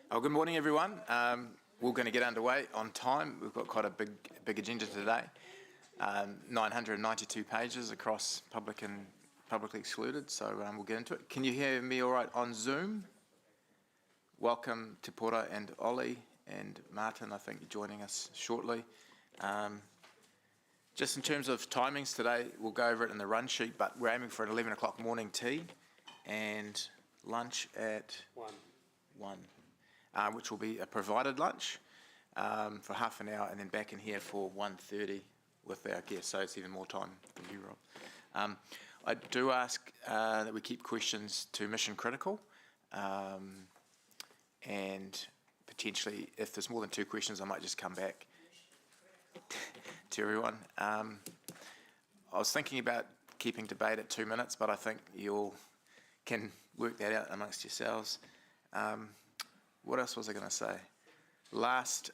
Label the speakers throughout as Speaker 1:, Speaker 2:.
Speaker 1: Oh, good morning, everyone. We're going to get underway on time. We've got quite a big agenda today. 992 pages across public and publicly excluded, so we'll get into it. Can you hear me all right on Zoom? Welcome to Porter and Ollie and Martin. I think you're joining us shortly. Just in terms of timings today, we'll go over it in the run sheet, but we're aiming for an 11 o'clock morning tea and lunch at 1. Which will be a provided lunch for half an hour, and then back in here for 1:30 with our guests. So it's even more time for you, Rob. I do ask that we keep questions to mission critical, and potentially, if there's more than 2 questions, I might just come back to everyone. I was thinking about keeping debate at 2 minutes, but I think you all can work that out amongst yourselves. What else was I going to say? Last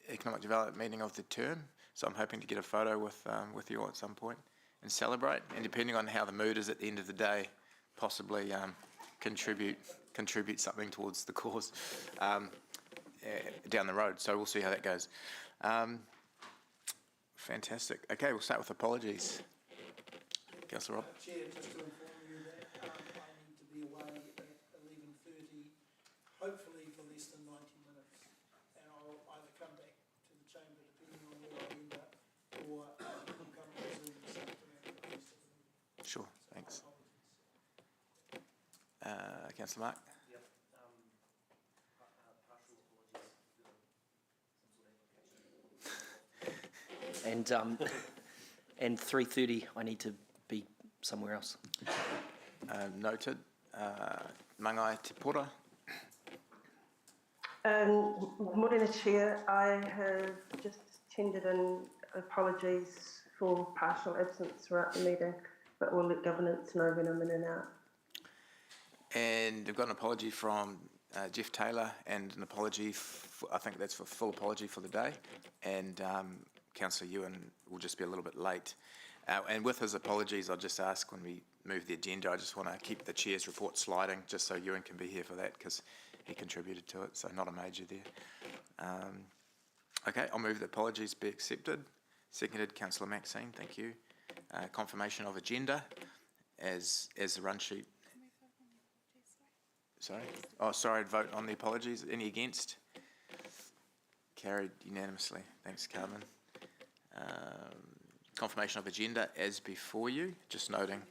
Speaker 1: economic development meeting of the term, so I'm hoping to get a photo with you all at some point and celebrate. And depending on how the mood is at the end of the day, possibly contribute something towards the cause down the road. So we'll see how that goes. Fantastic. Okay, we'll start with apologies. Councillor Rob.
Speaker 2: Chair, just to inform you that I need to be away at 11:30. Hopefully for less than 90 minutes, and I'll either come back to the chamber depending on where I end up, or come on Zoom this afternoon.
Speaker 1: Sure, thanks. Councillor Mark?
Speaker 3: Yep. Partial apologies. And 3:30 I need to be somewhere else.
Speaker 1: Noted. Mangai Te Pora.
Speaker 4: Morena Chair, I have just tendered in apologies for partial absence throughout the meeting, but we'll let governance know when I'm in and out.
Speaker 1: And we've got an apology from Jeff Taylor and an apology, I think that's for full apology for the day, and Councillor Ewan will just be a little bit late. And with his apologies, I'll just ask when we move the agenda, I just want to keep the Chair's report sliding, just so Ewan can be here for that, because he contributed to it, so not a major there. Okay, I'll move the apologies be accepted. Seconded, Councillor Maxine, thank you. Confirmation of agenda as the run sheet. Sorry? Oh, sorry, vote on the apologies. Any against? Carried unanimously. Thanks, Carmen. Confirmation of agenda as before you. Just noting.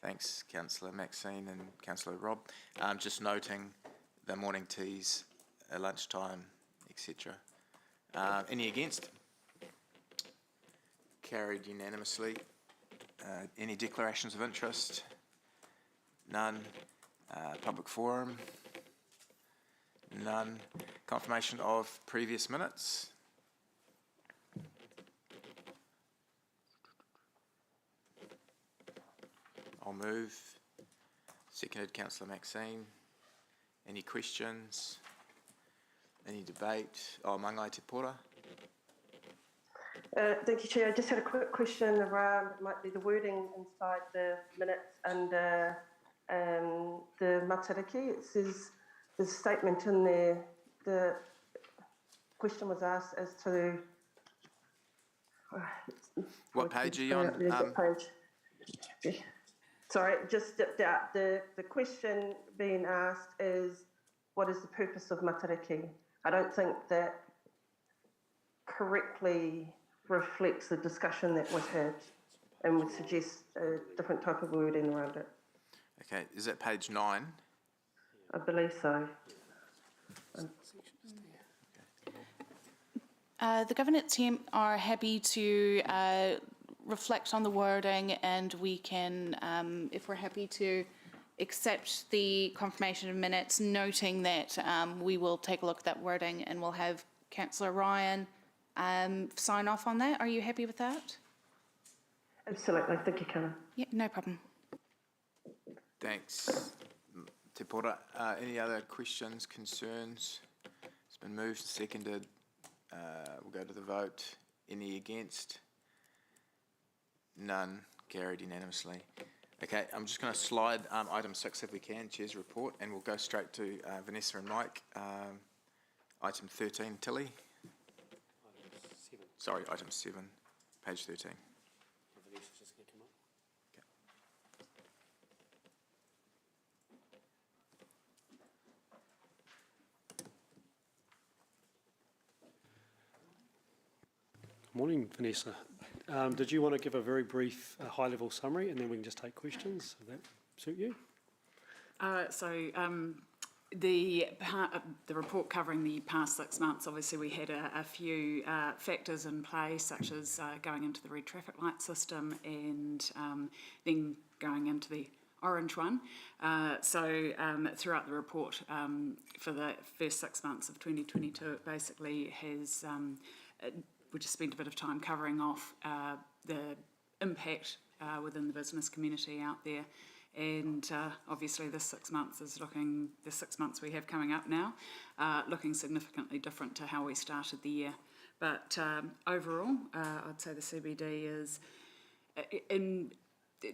Speaker 1: Thanks, Councillor Maxine and Councillor Rob. Just noting the morning teas, lunchtime, etc. Any against? Carried unanimously. Any declarations of interest? None. Public forum? None. Confirmation of previous minutes? I'll move. Seconded, Councillor Maxine. Any questions? Any debate? Oh, Mangai Te Pora.
Speaker 4: Thank you, Chair. I just had a quick question around the wording inside the minutes under the matariki. It says there's a statement in there. The question was asked as to
Speaker 1: what page are you on?
Speaker 4: Page. Sorry, just dipped out. The question being asked is, what is the purpose of matariki? I don't think that correctly reflects the discussion that was had, and would suggest a different type of wording around it.
Speaker 1: Okay, is that page 9?
Speaker 4: I believe so.
Speaker 5: The governance team are happy to reflect on the wording, and we can, if we're happy to accept the confirmation of minutes, noting that we will take a look at that wording and we'll have Councillor Ryan sign off on that. Are you happy with that?
Speaker 4: Absolutely. Thank you, Karen.
Speaker 5: Yeah, no problem.
Speaker 1: Thanks, Te Pora. Any other questions, concerns? It's been moved, seconded. We'll go to the vote. Any against? None. Carried unanimously. Okay, I'm just going to slide item 6 if we can, Chair's report, and we'll go straight to Vanessa and Mike. Item 13, Tilly. Sorry, item 7, page 13.
Speaker 6: Morning, Vanessa. Did you want to give a very brief high-level summary, and then we can just take questions? Does that suit you?
Speaker 7: The report covering the past 6 months, obviously we had a few factors in play, such as going into the red traffic light system and then going into the orange one. Throughout the report for the first 6 months of 2022, it basically has, we just spent a bit of time covering off the impact within the business community out there. And obviously this 6 months is looking, the 6 months we have coming up now, looking significantly different to how we started the year. But overall, I'd say the CBD is in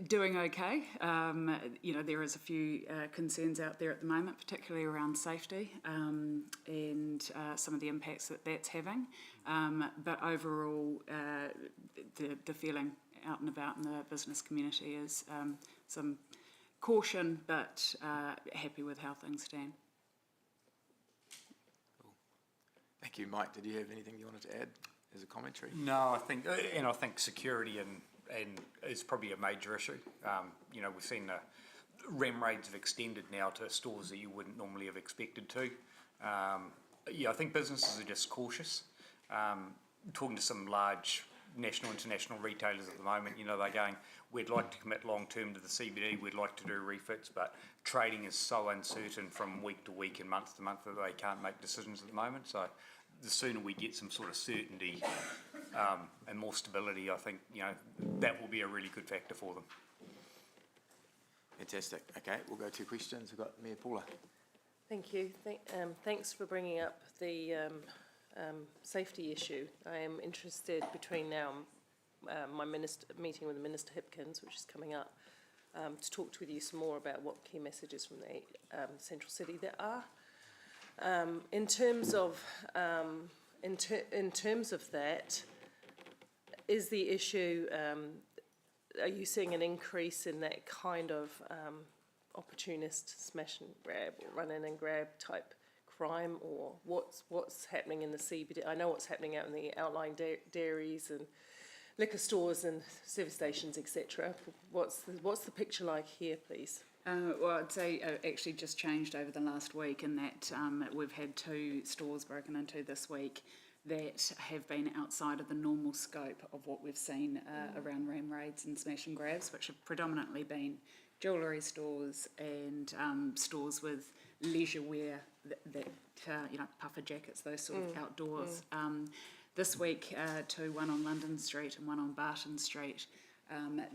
Speaker 7: doing okay. There is a few concerns out there at the moment, particularly around safety and some of the impacts that that's having. But overall, the feeling out and about in the business community is some caution, but happy with how things stand.
Speaker 1: Cool. Thank you, Mike. Did you have anything you wanted to add as a commentary?
Speaker 8: No, I think security and is probably a major issue. We've seen the REM raids have extended now to stores that you wouldn't normally have expected to. I think businesses are just cautious. Talking to some large national, international retailers at the moment, they're going, we'd like to commit long term to the CBD, we'd like to do refits, but trading is so uncertain from week to week and month to month that they can't make decisions at the moment. So the sooner we get some sort of certainty and more stability, I think, that will be a really good factor for them.
Speaker 1: Fantastic. Okay, we'll go to questions. We've got Mayor Paula.
Speaker 9: Thank you. Thanks for bringing up the safety issue. I am interested between now and my meeting with Minister Hipkins, which is coming up, to talk with you some more about what key messages from the central city there are. In terms of that, is the issue? Are you seeing an increase in that kind of opportunist smash and grab or run in and grab type crime, or what's happening in the CBD? I know what's happening out in the outlying dairies and liquor stores and service stations, etc. What's the picture like here, please?
Speaker 7: Well, I'd say actually just changed over the last week in that we've had 2 stores broken into this week that have been outside of the normal scope of what we've seen around RAM raids and smash and grabs, which have predominantly been jewellery stores and stores with leisure wear, that puffer jackets, those sort of outdoors. This week, 2, one on London Street and one on Barton Street,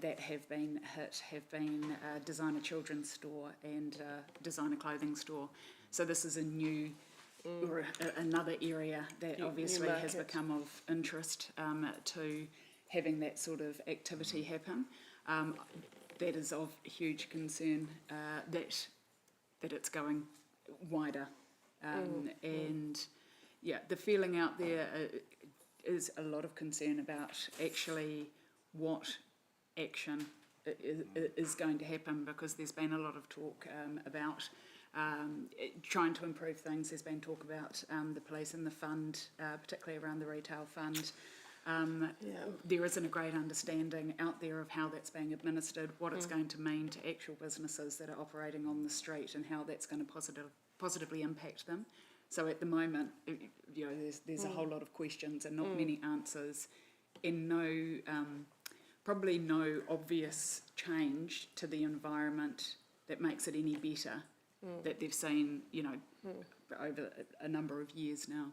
Speaker 7: that have been hit have been a designer children's store and designer clothing store. So this is a new, or another area that obviously has become of interest to having that sort of activity happen. That is of huge concern that it's going wider. And yeah, the feeling out there is a lot of concern about actually what action is going to happen, because there's been a lot of talk about trying to improve things. There's been talk about the police and the fund, particularly around the retail fund. There isn't a great understanding out there of how that's being administered, what it's going to mean to actual businesses that are operating on the street, and how that's going to positively impact them. So at the moment, there's a whole lot of questions and not many answers, and probably no obvious change to the environment that makes it any better that they've seen, over a number of years now.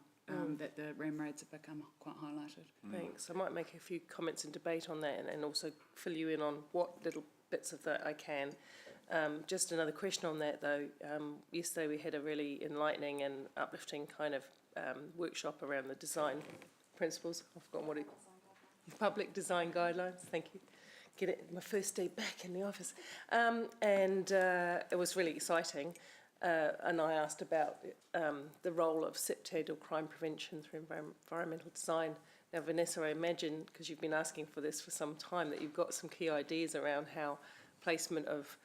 Speaker 7: That the RAM raids have become quite highlighted.
Speaker 9: Thanks. I might make a few comments and debate on that, and also fill you in on what little bits of that I can. Just another question on that, though. Yesterday we had a really enlightening and uplifting kind of workshop around the design principles. I've forgotten what it... Public design guidelines, thank you. my first day back in the office. It was really exciting. And I asked about the role of septaidal crime prevention through environmental design. Now, Vanessa, I imagine, because you've been asking for this for some time, that you've got some key ideas around how placement of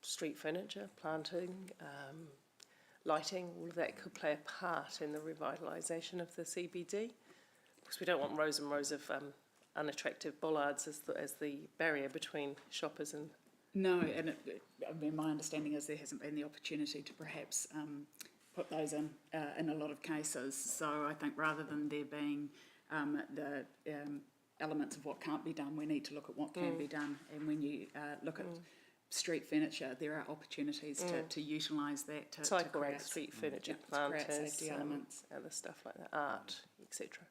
Speaker 9: street furniture, planting, lighting, all of that could play a part in the revitalisation of the CBD. Because we don't want rows and rows of unattractive bollards as the barrier between shoppers and...
Speaker 7: No, and I mean, my understanding is there hasn't been the opportunity to perhaps put those in a lot of cases. So I think rather than there being the elements of what can't be done, we need to look at what can be done. And when you look at street furniture, there are opportunities to utilise that to
Speaker 9: cycle
Speaker 7: create
Speaker 9: street furniture,
Speaker 7: to create
Speaker 9: planters,
Speaker 7: safety elements.
Speaker 9: other stuff like that, art, etc.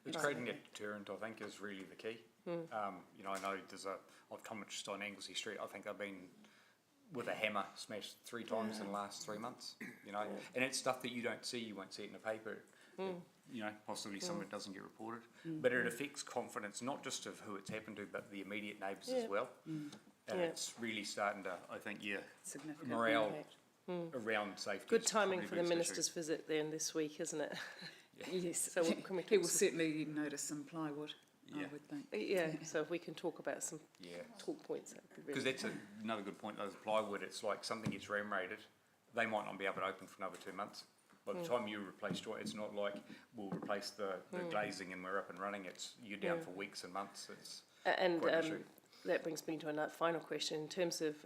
Speaker 8: It's creating a deterrent, I think, is really the key. You know, I know I've come just on Anglesey Street, I think I've been with a hammer smashed 3 times in the last 3 months, you know, and it's stuff that you don't see, you won't see it in the paper. You know, possibly some of it doesn't get reported, but it affects confidence, not just of who it's happened to, but the immediate neighbours as well. And it's really starting to, I think,
Speaker 7: Significant
Speaker 8: morale
Speaker 7: impact.
Speaker 8: around safety.
Speaker 9: Good
Speaker 8: is
Speaker 9: timing
Speaker 8: probably
Speaker 9: for
Speaker 8: the
Speaker 9: the
Speaker 8: biggest
Speaker 9: minister's
Speaker 8: issue.
Speaker 9: visit then this week, isn't it?
Speaker 7: Yes,
Speaker 9: So can we
Speaker 7: he will
Speaker 9: talk some-
Speaker 7: certainly notice some plywood, I
Speaker 8: Yeah.
Speaker 7: would think.
Speaker 9: Yeah, so if we can talk about some talk points, that would be
Speaker 8: Because
Speaker 9: really...
Speaker 8: that's another good point, those plywood, it's like something gets ram rated, they might not be able to open for another 2 months. By the time you replace joint, it's not like we'll replace the glazing and we're up and running, it's you're down for weeks and months, it's
Speaker 9: And
Speaker 8: quite an issue.
Speaker 9: that brings me to another final question. In terms of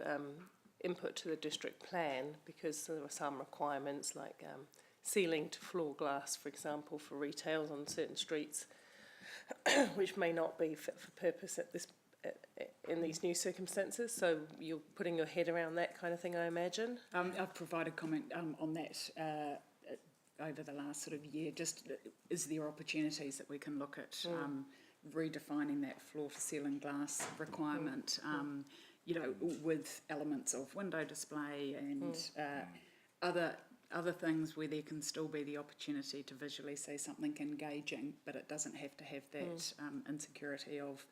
Speaker 9: input to the district plan, because there were some requirements like ceiling to floor glass, for example, for retails on certain streets, which may not be fit for purpose at this in these new circumstances. So you're putting your head around that kind of thing, I imagine.
Speaker 7: I've provided comment on that over the last sort of year. Just is there opportunities that we can look at redefining that floor to ceiling glass requirement, you know, with elements of window display and other things where there can still be the opportunity to visually see something engaging, but it doesn't have to have that insecurity of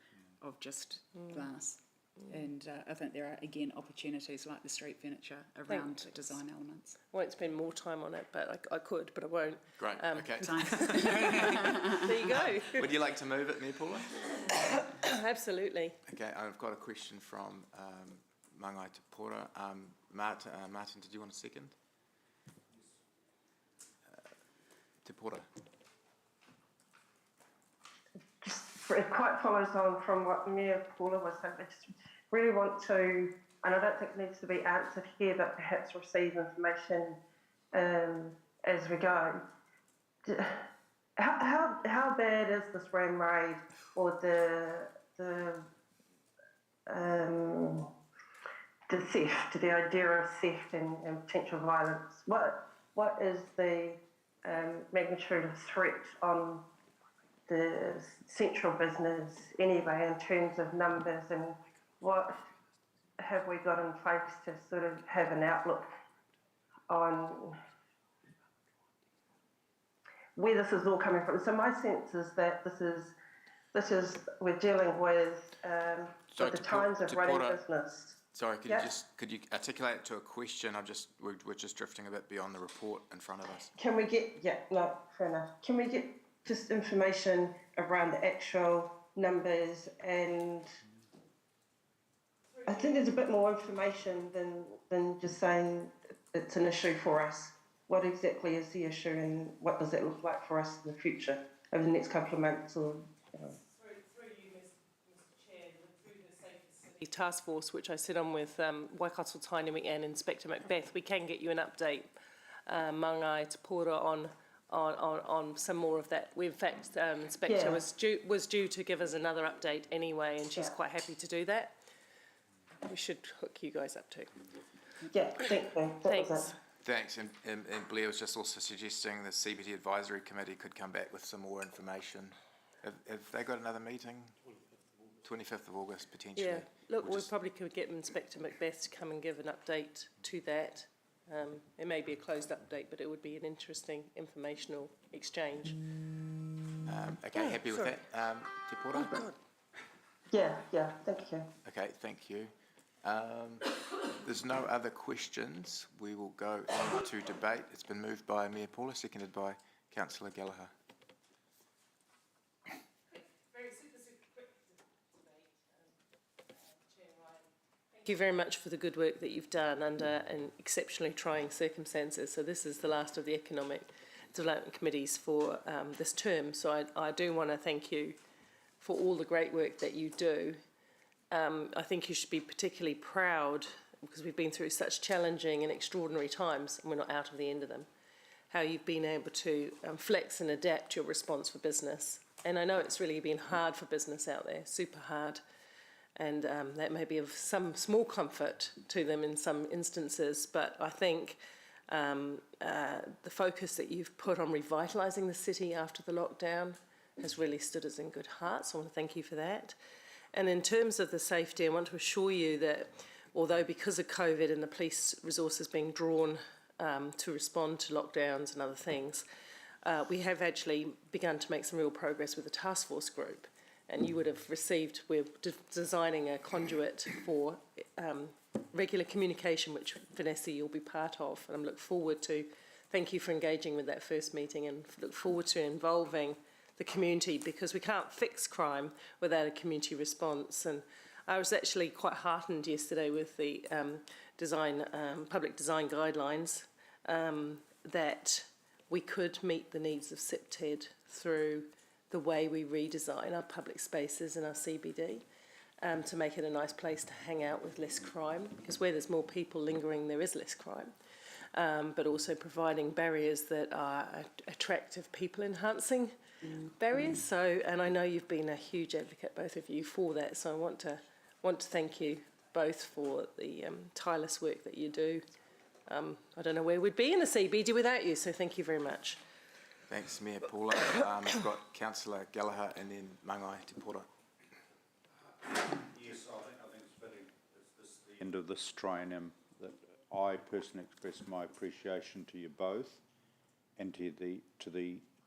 Speaker 7: just glass. And I think there are, again, opportunities like the street furniture around
Speaker 9: Thanks.
Speaker 7: design elements.
Speaker 9: I won't spend more time on it, but I could, but I won't.
Speaker 1: Great, okay.
Speaker 9: There you go.
Speaker 1: Would you like to move it, Mayor Paula?
Speaker 9: Absolutely.
Speaker 1: Okay, I've got a question from Mangai Te Pora. Martin, did you want a second? Te Pora.
Speaker 4: It quite follows on from what Mayor Paula was saying. I just really want to, and I don't think it needs to be answered here, but perhaps receive information as we go. How bad is this ram raid or the theft, the idea of theft and potential violence? What is the magnitude of threat on the central business anyway in terms of numbers, and what have we got in place to sort of have an outlook on where this is all coming from? So my sense is that this is we're dealing with the times of running business.
Speaker 1: Sorry, could you articulate it to a question? We're just drifting a bit beyond the report in front of us.
Speaker 4: Can we get fair enough. Can we get just information around the actual numbers, and I think there's a bit more information than just saying it's an issue for us. What exactly is the issue, and what does it look like for us in the future over the next couple of months or?
Speaker 9: Through you, Mr. Chair, through the Safer City Task Force, which I sit on with Waikato Tainui and Inspector Macbeth, we can get you an update, Mangai Te Pora, on some more of that. We, in fact, Inspector was due to give us another update anyway, and she's quite happy to do that. We should hook you guys up too.
Speaker 4: Yeah, thank you.
Speaker 9: Thanks.
Speaker 1: Thanks, and Blair was just also suggesting the CBD Advisory Committee could come back with some more information. Have they got another meeting? 25th of August, potentially.
Speaker 9: Yeah, look, we probably could get Inspector Macbeth to come and give an update to that. It may be a closed update, but it would be an interesting informational exchange.
Speaker 1: Okay, happy with that. Te Pora?
Speaker 9: Oh, God.
Speaker 4: Yeah, thank you.
Speaker 1: Okay, thank you. There's no other questions. We will go into debate. It's been moved by Mayor Paula, seconded by Councillor Gallagher.
Speaker 9: Thank you very much for the good work that you've done under exceptionally trying circumstances. So this is the last of the Economic Development Committees for this term. So I do want to thank you for all the great work that you do. I think you should be particularly proud, because we've been through such challenging and extraordinary times, and we're not out of the end of them, how you've been able to flex and adapt your response for business. And I know it's really been hard for business out there, super hard. And that may be of some small comfort to them in some instances, but I think the focus that you've put on revitalising the city after the lockdown has really stood us in good heart, so I want to thank you for that. And in terms of the safety, I want to assure you that although because of COVID and the police resources being drawn to respond to lockdowns and other things, we have actually begun to make some real progress with the task force group. And you would have received, we're designing a conduit for regular communication, which Vanessa, you'll be part of. And I look forward to, thank you for engaging with that first meeting, and look forward to involving the community, because we can't fix crime without a community response. And I was actually quite heartened yesterday with the public design guidelines that we could meet the needs of CIPTED through the way we redesign our public spaces and our CBD to make it a nice place to hang out with less crime, because where there's more people lingering, there is less crime. But also providing barriers that are attractive, people-enhancing barriers. So, and I know you've been a huge advocate, both of you, for that. So I want to thank you both for the tireless work that you do. I don't know where we'd be in the CBD without you, so thank you very much.
Speaker 1: Thanks, Mayor Paula. We've got Councillor Gallagher and then Mangai Te Pora.
Speaker 10: Yes, I think it's fitting. It's the end of this triennium that I personally express my appreciation to you both, and to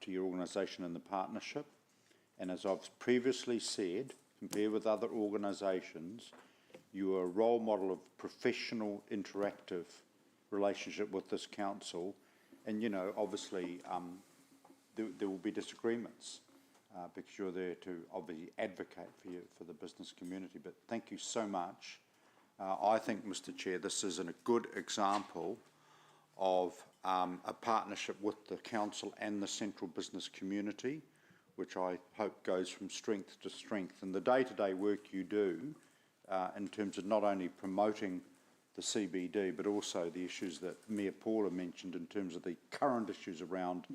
Speaker 10: your organisation and the partnership. And as I've previously said, compared with other organisations, you are a role model of professional, interactive relationship with this council. And you know, obviously, there will be disagreements because you're there to obviously advocate for the business community. But thank you so much. I think, Mr. Chair, this is a good example of a partnership with the council and the central business community, which I hope goes from strength to strength. And the day-to-day work you do in terms of not only promoting the CBD, but also the issues that Mayor Paula mentioned in terms of the current issues around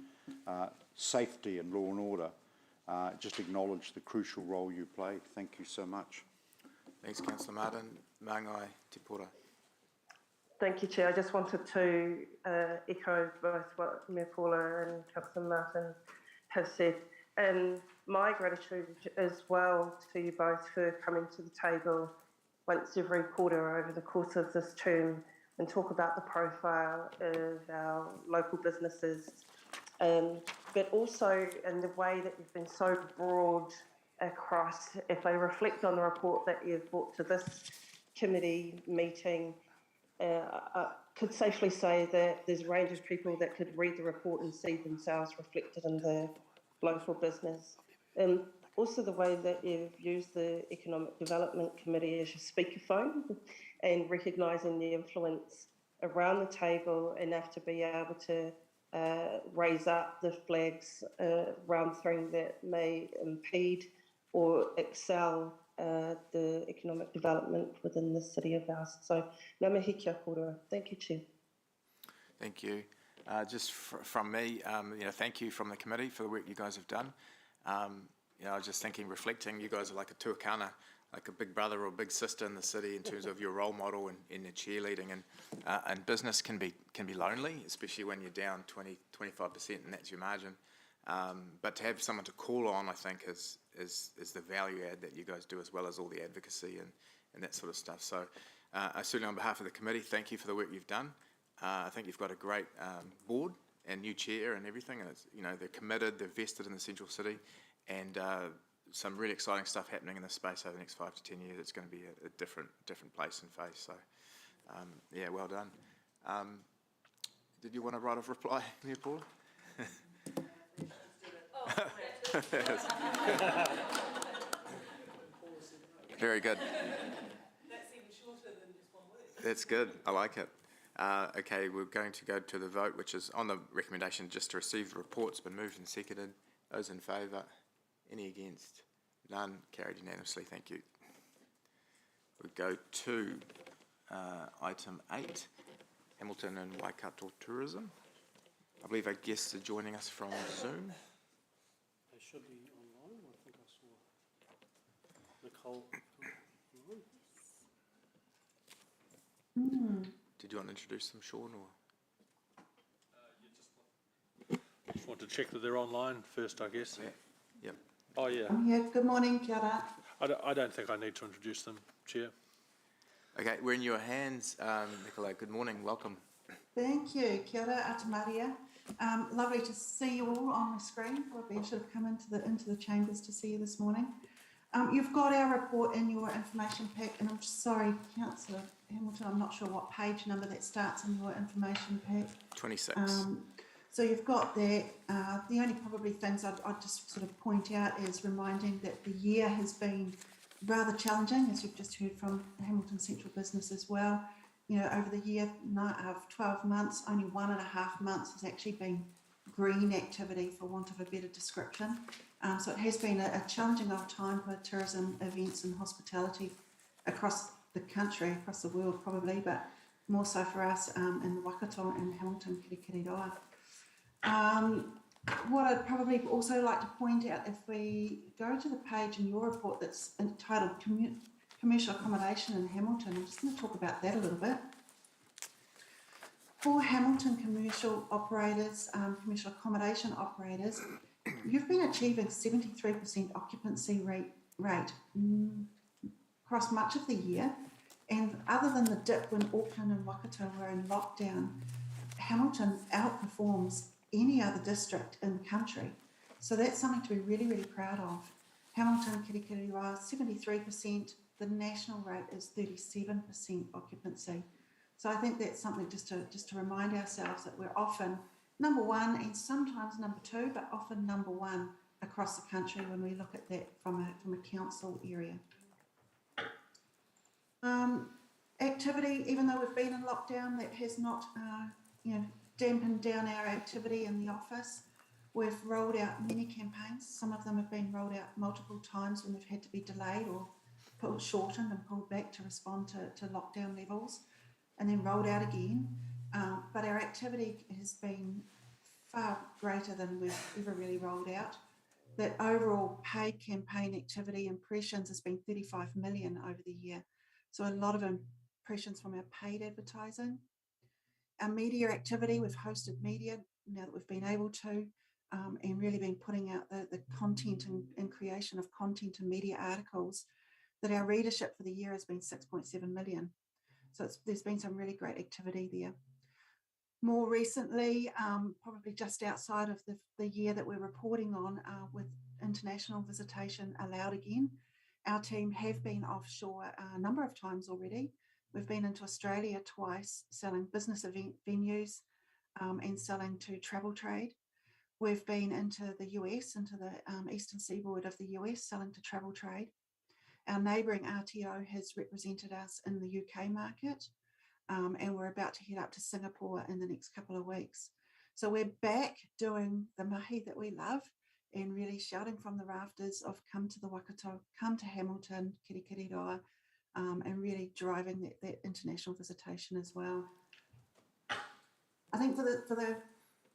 Speaker 10: safety and law and order, just acknowledge the crucial role you play. Thank you so much.
Speaker 1: Thanks, Councillor Martin. Mangai Te Pora.
Speaker 4: Thank you, Chair. I just wanted to echo both what Mayor Paula and Councillor Martin have said. And my gratitude as well to you both for coming to the table once every quarter over the course of this term and talk about the profile of our local businesses, but also in the way that you've been so broad across. If I reflect on the report that you've brought to this committee meeting, I could safely say that there's a range of people that could read the report and see themselves reflected in the local business. Also the way that you've used the Economic Development Committee as your speakerphone and recognising the influence around the table enough to be able to raise up the flags around things that may impede or excel the economic development within the city of ours. So, ngā mihi kia kōrua. Thank you, Chair.
Speaker 1: Thank you. Just from me, thank you from the committee for the work you guys have done. I was just thinking, reflecting, you guys are like a tuakana, like a big brother or big sister in the city in terms of your role model and the cheerleading, and business can be lonely, especially when you're down 20-25% and that's your margin. But to have someone to call on, I think, is the value add that you guys do, as well as all the advocacy and that sort of stuff. So certainly on behalf of the committee, thank you for the work you've done. I think you've got a great board and new chair and everything, and it's, they're committed, they're vested in the central city, and some really exciting stuff happening in this space over the next 5 to 10 years. It's going to be a different place and phase. So, yeah, well done. Did you want to write a reply, Mayor Paula? Very good.
Speaker 2: That's even shorter than just one word.
Speaker 1: That's good. I like it. Okay, we're going to go to the vote, which is on the recommendation just to receive the reports. Been moved and seconded. Those in favour? Any against? None. Carried unanimously. Thank you. We go to item 8, Hamilton and Waikato Tourism. I believe our guests are joining us from Zoom.
Speaker 6: They should be online. I think I saw Nicole online.
Speaker 1: Did you want to introduce them, Sean? Or?
Speaker 11: Just want to check that they're online first, I guess.
Speaker 1: Yeah. Yep.
Speaker 11: Oh, yeah.
Speaker 12: Yeah, good morning, kia ora.
Speaker 11: I don't think I need to introduce them, Chair.
Speaker 1: Okay, we're in your hands, Nicola. Good morning. Welcome.
Speaker 12: Thank you, kia ora, ata Maria. Lovely to see you all on the screen. Probably I should have come into the chambers to see you this morning. You've got our report in your information pack, and I'm just sorry, Councillor Hamilton, I'm not sure what page number that starts in your information pack.
Speaker 1: 26.
Speaker 12: So you've got that. The only probably things I'd just sort of point out is reminding that the year has been rather challenging, as you've just heard from Hamilton Central Business as well. You know, over the year of 12 months, only 1.5 months has actually been green activity, for want of a better description. So it has been a challenging old time for tourism, events and hospitality across the country, across the world probably, but more so for us in the Waikato and Hamilton, Kirikiriroa. What I'd probably also like to point out, if we go to the page in your report that's entitled Commercial Accommodation in Hamilton, I'm just going to talk about that a little bit. For Hamilton commercial operators, commercial accommodation operators, you've been achieving 73% occupancy rate across much of the year. And other than the dip when Auckland and Waikato were in lockdown, Hamilton outperforms any other district in the country. So that's something to be really, really proud of. Hamilton, Kirikiriroa, 73%. The national rate is 37% occupancy. So I think that's something just to remind ourselves that we're often number one and sometimes number two, but often number one across the country when we look at that from a council area. Activity, even though we've been in lockdown, that has not dampened down our activity in the office. We've rolled out many campaigns. Some of them have been rolled out multiple times when they've had to be delayed or shortened and pulled back to respond to lockdown levels, and then rolled out again. But our activity has been far greater than we've ever really rolled out. That overall paid campaign activity impressions has been 35 million over the year. So a lot of impressions from our paid advertising. Our media activity, we've hosted media now that we've been able to, and really been putting out the content and creation of content and media articles, that our readership for the year has been 6.7 million. So there's been some really great activity there. More recently, probably just outside of the year that we're reporting on, with international visitation allowed again, our team have been offshore a number of times already. We've been into Australia twice, selling business event venues and selling to travel trade. We've been into the US, into the eastern seaboard of the US, selling to travel trade. Our neighbouring RTO has represented us in the UK market, and we're about to head up to Singapore in the next couple of weeks. So we're back doing the mahi that we love and really shouting from the rafters of come to the Waikato, come to Hamilton, Kirikiriroa, and really driving that international visitation as well. I think for the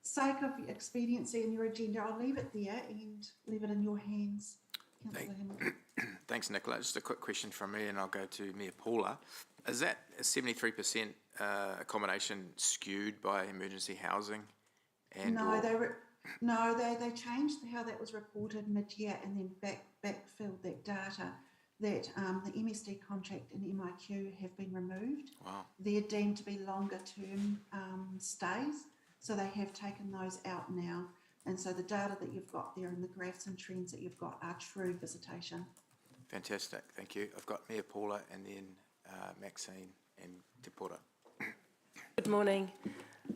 Speaker 12: sake of expediency in your agenda, I'll leave it there and leave it in your hands, Councillor Hamilton.
Speaker 1: Thanks, Nicola. Just a quick question from me, and I'll go to Mayor Paula. Is that 73% accommodation skewed by emergency housing?
Speaker 12: No, they changed how that was reported mid-year and then backfilled that data that the MSD contract and MIQ have been removed.
Speaker 1: Wow.
Speaker 12: They're deemed to be longer term stays, so they have taken those out now. And so the data that you've got there and the graphs and trends that you've got are true visitation.
Speaker 1: Fantastic, thank you. I've got Mayor Paula and then Maxine and Te Pora.
Speaker 9: Good morning.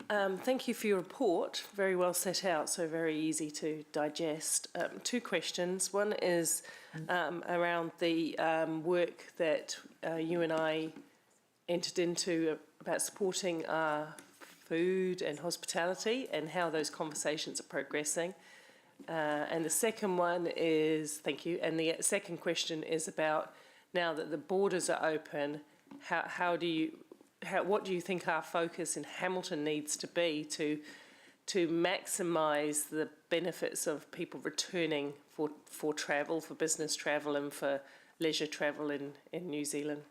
Speaker 9: Thank you for your report. Very well set out, so very easy to digest. Two questions. One is around the work that you and I entered into about supporting food and hospitality and how those conversations are progressing. And the second one is, thank you, and the second question is about now that the borders are open, what do you think our focus in Hamilton needs to be to maximise the benefits of people returning for travel, for business travel and for leisure travel in New Zealand?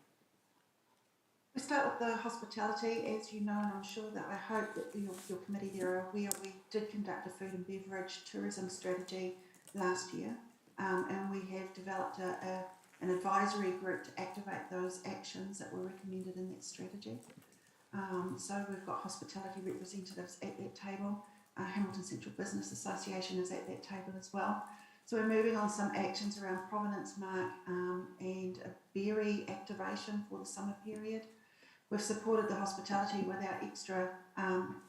Speaker 12: We start with the hospitality. As you know, and I'm sure that I hope that your committee there are aware, we did conduct a food and beverage tourism strategy last year, and we have developed an advisory group to activate those actions that were recommended in that strategy. So we've got hospitality representatives at that table. Hamilton Central Business Association is at that table as well. So we're moving on some actions around Provenance Mark and a berry activation for the summer period. We've supported the hospitality with our extra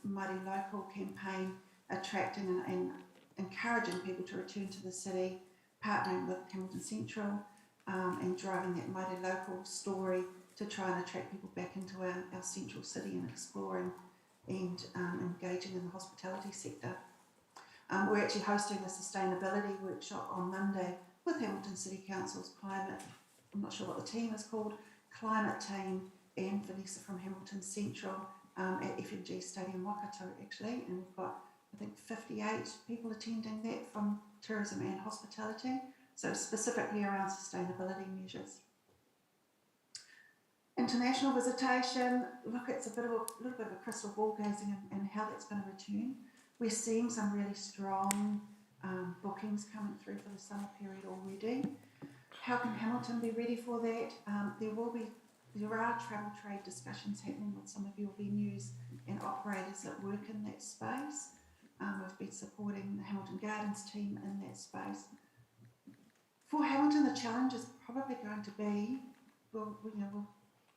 Speaker 12: Mighty Local campaign, attracting and encouraging people to return to the city, partnering with Hamilton Central and driving that Mighty Local story to try and attract people back into our central city and exploring and engaging in the hospitality sector. We're actually hosting a sustainability workshop on Monday with Hamilton City Council's climate, I'm not sure what the team is called, climate team, and Vanessa from Hamilton Central at FMG Stadium Waikato actually, and we've got I think 58 people attending that from tourism and hospitality, so specifically around sustainability measures. International visitation, look, it's a little bit of a crystal ball gazing and how that's going to return. We're seeing some really strong bookings coming through for the summer period already. How can Hamilton be ready for that? There are travel trade discussions happening with some of your venues and operators that work in that space. We've been supporting the Hamilton Gardens team in that space. For Hamilton, the challenge is probably going to be, we'll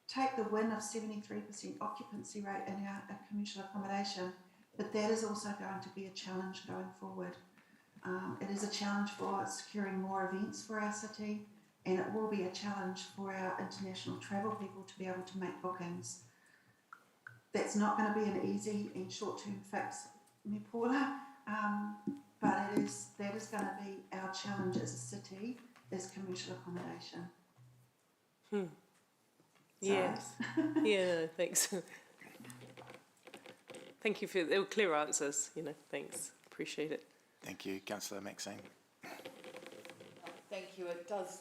Speaker 12: take the win of 73% occupancy rate in our commercial accommodation, but that is also going to be a challenge going forward. It is a challenge for securing more events for our city, and it will be a challenge for our international travel people to be able to make bookings. That's not going to be an easy and short-term fix, me Paula, but that is going to be our challenge as a city, is commercial accommodation.
Speaker 9: Yes. Yeah, thanks. Thank you for they were clear answers, thanks. Appreciate it.
Speaker 1: Thank you. Councillor Maxine.
Speaker 13: Thank you. It does,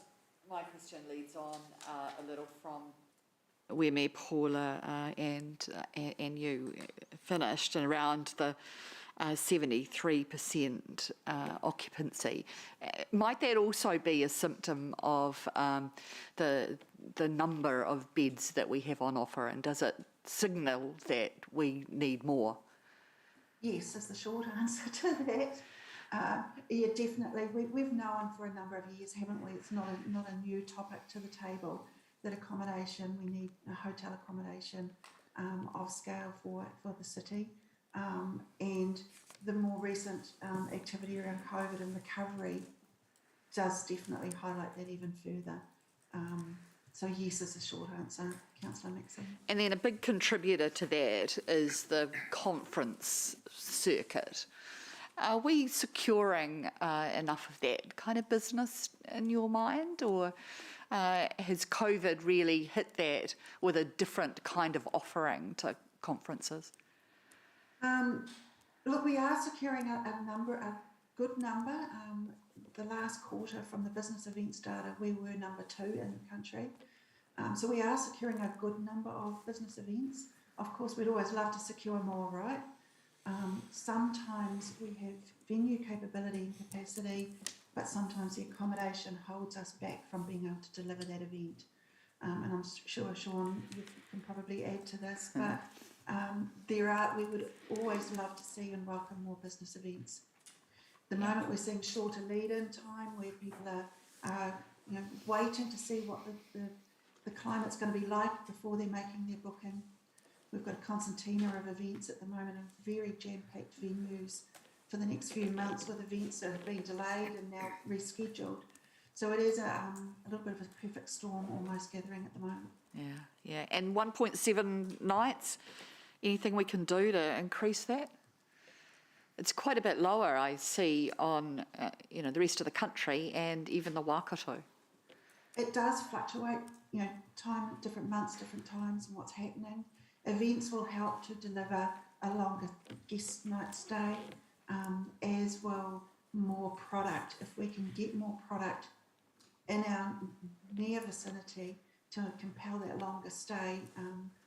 Speaker 13: my question leads on a little from where Mayor Paula and you finished, and around the 73% occupancy. Might that also be a symptom of the number of beds that we have on offer, and does it signal that we need more?
Speaker 12: Yes, is the short answer to that. Yeah, definitely. We've known for a number of years, haven't we? It's not a new topic to the table, that accommodation, we need a hotel accommodation of scale for the city. And the more recent activity around COVID and recovery does definitely highlight that even further. So yes is the short answer, Councillor Maxine.
Speaker 13: And then a big contributor to that is the conference circuit. Are we securing enough of that kind of business in your mind, or has COVID really hit that with a different kind of offering to conferences?
Speaker 12: Look, we are securing a good number. The last quarter from the business events data, we were number 2 in the country. So we are securing a good number of business events. Of course, we'd always love to secure more, right? Sometimes we have venue capability and capacity, but sometimes the accommodation holds us back from being able to deliver that event. And I'm sure, Sean, you can probably add to this, but we would always love to see and welcome more business events. the moment we're seeing shorter lead-in time where people are waiting to see what the climate's going to be like before they're making their booking. We've got a concertina of events at the moment and very jam-packed venues for the next few months with events that have been delayed and now rescheduled. So it is a little bit of a perfect storm almost gathering at the moment.
Speaker 13: Yeah. And 1.7 nights, anything we can do to increase that? It's quite a bit lower, I see, on the rest of the country and even the Waikato.
Speaker 12: It does fluctuate, time, different months, different times and what's happening. Events will help to deliver a longer guest night stay, as will more product. If we can get more product in our near vicinity to compel that longer stay,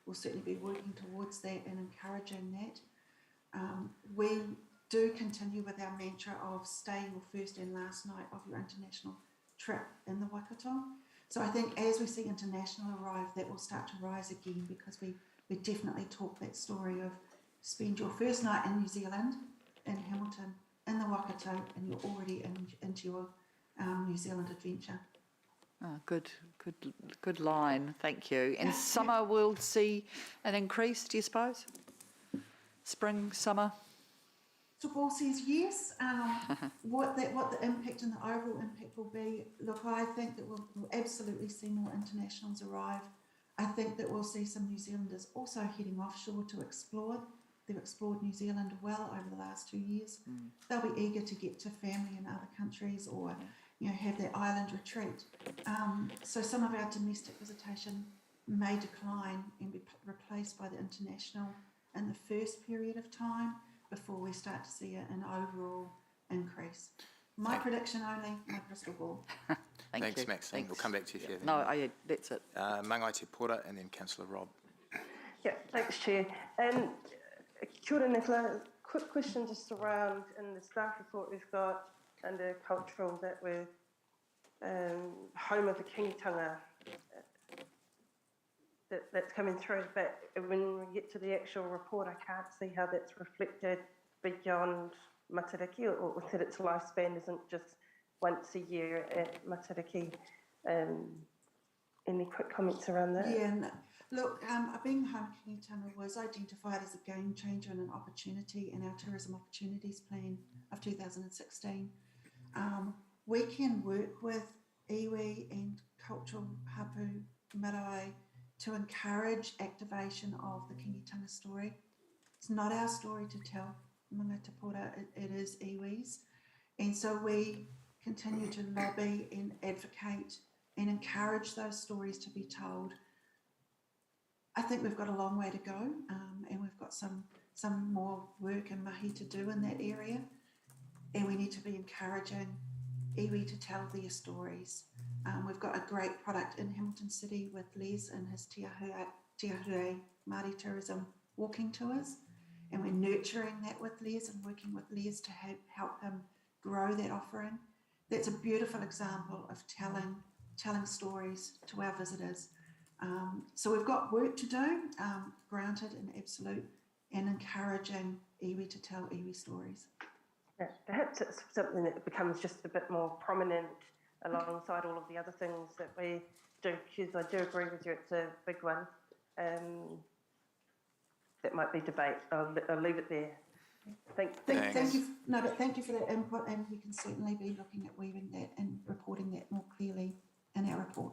Speaker 12: we'll certainly be working towards that and encouraging that. We do continue with our mantra of stay your first and last night of your international trip in the Waikato. So I think as we see international arrive, that will start to rise again, because we definitely talk that story of spend your first night in New Zealand, in Hamilton, in the Waikato, and you're already into your New Zealand adventure.
Speaker 13: Oh, good line, thank you. And summer will see an increase, do you suppose? Spring, summer?
Speaker 12: So Paul says yes. What the impact and the overall impact will be, look, I think that we'll absolutely see more internationals arrive. I think that we'll see some New Zealanders also heading offshore to explore. They've explored New Zealand well over the last 2 years. They'll be eager to get to family in other countries or have their island retreat. So some of our domestic visitation may decline and be replaced by the international in the first period of time before we start to see an overall increase. My prediction only, my crystal ball.
Speaker 1: Thanks, Maxine. We'll come back to you if you have
Speaker 13: No, that's it.
Speaker 1: Mangai Te Pora and then Councillor Rob.
Speaker 4: Yeah, thanks, Chair. Kia ora, Nicola. Quick question just around, in the staff report we've got under cultural that we're home of the kingitanga that's coming through, but when we get to the actual report, I can't see how that's reflected beyond Matariki, or that its lifespan isn't just once a year at Matariki. Any quick comments around that?
Speaker 12: Yeah, no. Look, being home kingitanga was identified as a game changer and an opportunity in our tourism opportunities plan of 2016. We can work with iwi and cultural hapu marae to encourage activation of the kingitanga story. It's not our story to tell, Manga Te Pora, it is iwi's. And so we continue to lobby and advocate and encourage those stories to be told. I think we've got a long way to go, and we've got some more work and mahi to do in that area. And we need to be encouraging iwi to tell their stories. We've got a great product in Hamilton City with Les and his Te Ahure Māori Tourism walking tours, and we're nurturing that with Les and working with Les to help him grow that offering. That's a beautiful example of telling stories to our visitors. So we've got work to do, granted and absolute, and encouraging iwi to tell iwi stories.
Speaker 4: Yeah, perhaps it's something that becomes just a bit more prominent alongside all of the other things that we do, because I do agree with you, it's a big one. That might be debate. I'll leave it there. Thank you.
Speaker 12: No, but thank you for that input, and we can certainly be looking at weaving that and reporting that more clearly in our report.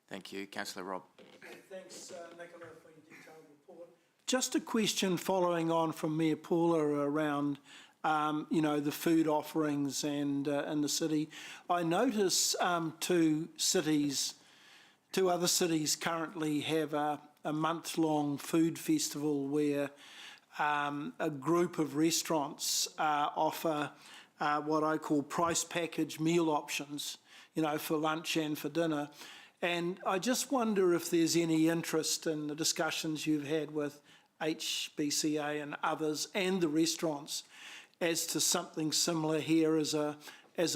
Speaker 1: Thank you. Councillor Rob.
Speaker 2: Thanks, Nicola, for your detailed report. Just a question following on from Mayor Paula around the food offerings and in the city. I notice two other cities currently have a month-long food festival where a group of restaurants offer what I call price package meal options, for lunch and for dinner. And I just wonder if there's any interest in the discussions you've had with HBCA and others and the restaurants as to something similar here as a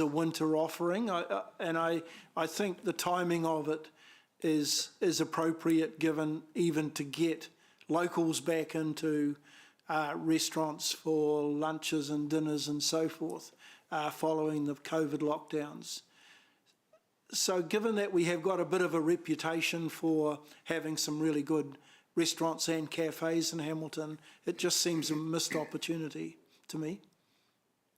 Speaker 2: winter offering. I think the timing of it is appropriate, given even to get locals back into restaurants for lunches and dinners and so forth. following the COVID lockdowns. So given that we have got a bit of a reputation for having some really good restaurants and cafes in Hamilton, it just seems a missed opportunity to me.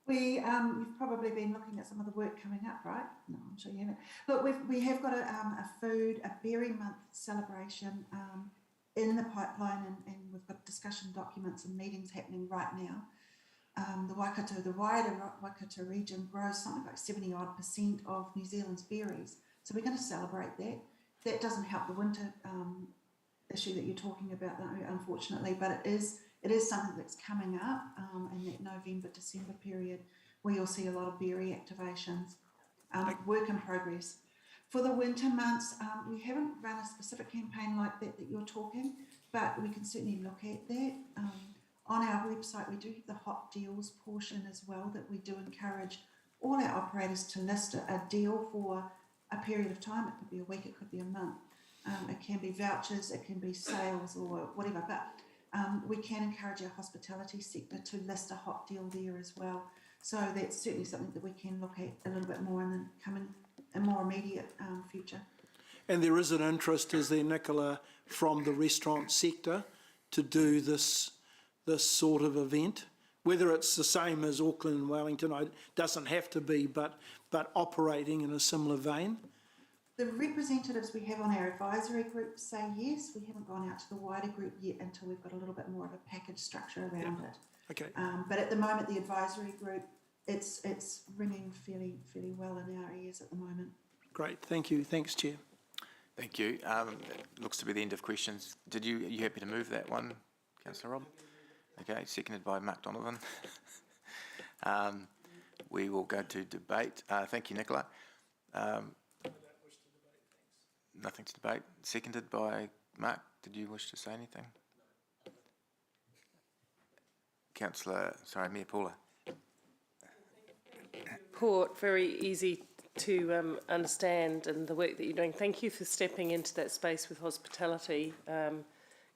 Speaker 12: You've probably been looking at some of the work coming up, right? No, I'm sure you haven't. Look, we have got a berry month celebration in the pipeline, and we've got discussion documents and meetings happening right now. The wider Waikato region grows something like 70% of New Zealand's berries. So we're going to celebrate that. That doesn't help the winter issue that you're talking about, unfortunately, but it is something that's coming up in that November-December period where you'll see a lot of berry activations, work in progress. For the winter months, we haven't run a specific campaign like that you're talking, but we can certainly look at that. On our website, we do have the hot deals portion as well, that we do encourage all our operators to list a deal for a period of time. It could be a week, it could be a month. It can be vouchers, it can be sales or whatever, but we can encourage our hospitality sector to list a hot deal there as well. So that's certainly something that we can look at a little bit more in the coming, a more immediate future.
Speaker 2: And there is an interest, is there, Nicola, from the restaurant sector to do this sort of event? Whether it's the same as Auckland and Wellington, it doesn't have to be, but operating in a similar vein.
Speaker 12: The representatives we have on our advisory group say yes. We haven't gone out to the wider group yet until we've got a little bit more of a package structure around it.
Speaker 2: Okay.
Speaker 12: But at the moment, the advisory group, it's ringing fairly well in our ears at the moment.
Speaker 2: Great, thank you. Thanks, Chair.
Speaker 1: Thank you. It looks to be the end of questions. Are you happy to move that one, Councillor Rob? Okay, seconded by Mark Donovan. We will go to debate. Thank you, Nicola. Nothing to debate. Seconded by Mark. Did you wish to say anything? Mayor Paula.
Speaker 9: Port, very easy to understand, and the work that you're doing. Thank you for stepping into that space with hospitality,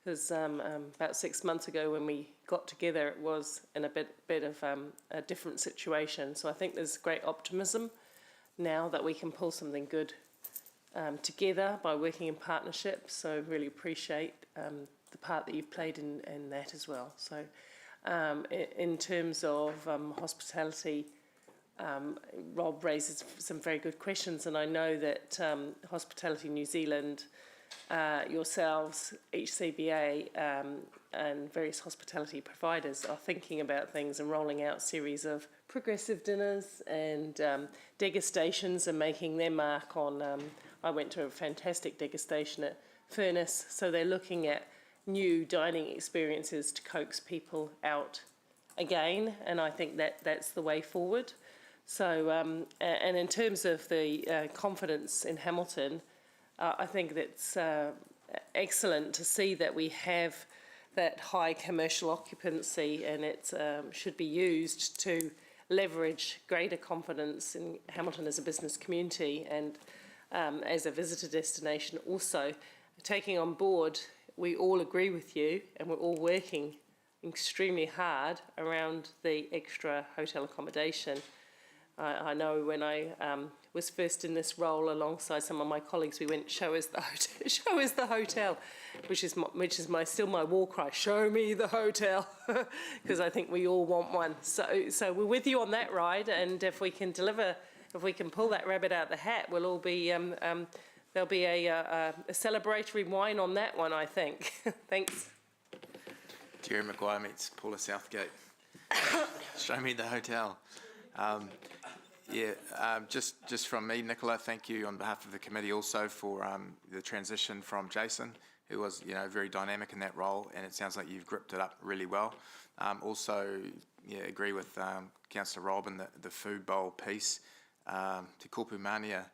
Speaker 9: because about 6 months ago when we got together, it was in a bit of a different situation. So I think there's great optimism now that we can pull something good together by working in partnership. So really appreciate the part that you've played in that as well. So in terms of hospitality, Rob raises some very good questions, and I know that Hospitality New Zealand, yourselves, HCBA, and various hospitality providers are thinking about things and rolling out series of progressive dinners and degustations and making their mark on. I went to a fantastic degustation at Furnace, so they're looking at new dining experiences to coax people out again, and I think that's the way forward. So, and in terms of the confidence in Hamilton, I think that's excellent to see that we have that high commercial occupancy, and it should be used to leverage greater confidence in Hamilton as a business community and as a visitor destination also. Taking on board, we all agree with you, and we're all working extremely hard around the extra hotel accommodation. I know when I was first in this role alongside some of my colleagues, we went, show us the hotel, show us the hotel, which is still my war cry, show me the hotel, because I think we all want one. So we're with you on that ride, and if we can deliver, if we can pull that rabbit out of the hat, we'll all be, there'll be a celebratory wine on that one, I think. Thanks.
Speaker 1: Jerry Maguire meets Paula Southgate. Show me the hotel. Just from me, Nicola, thank you on behalf of the committee also for the transition from Jason, who was very dynamic in that role, and it sounds like you've gripped it up really well. Also, agree with Councillor Rob and the food bowl piece. Te Kopu Mania,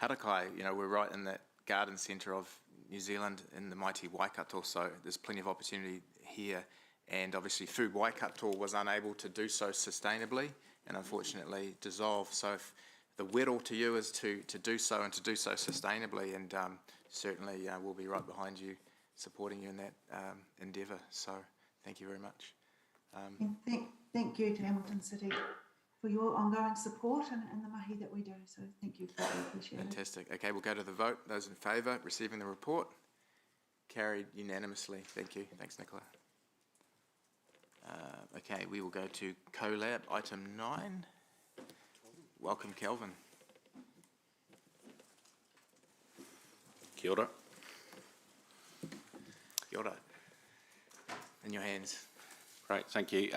Speaker 1: Harakai, we're right in that garden centre of New Zealand in the mighty Waikato, so there's plenty of opportunity here. And obviously Food Waikato was unable to do so sustainably and unfortunately dissolved. So if the whittle to you is to do so and to do so sustainably, and certainly we'll be right behind you, supporting you in that endeavour. So thank you very much.
Speaker 12: And thank you to Hamilton City for your ongoing support and the mahi that we do. So thank you, greatly appreciated.
Speaker 1: Fantastic. Okay, we'll go to the vote. Those in favour, receiving the report? Carried unanimously. Thank you. Thanks, Nicola. Okay, we will go to CoLab, item 9. Welcome, Kelvin.
Speaker 14: Kia ora.
Speaker 1: Kia ora. In your hands.
Speaker 14: Great, thank you.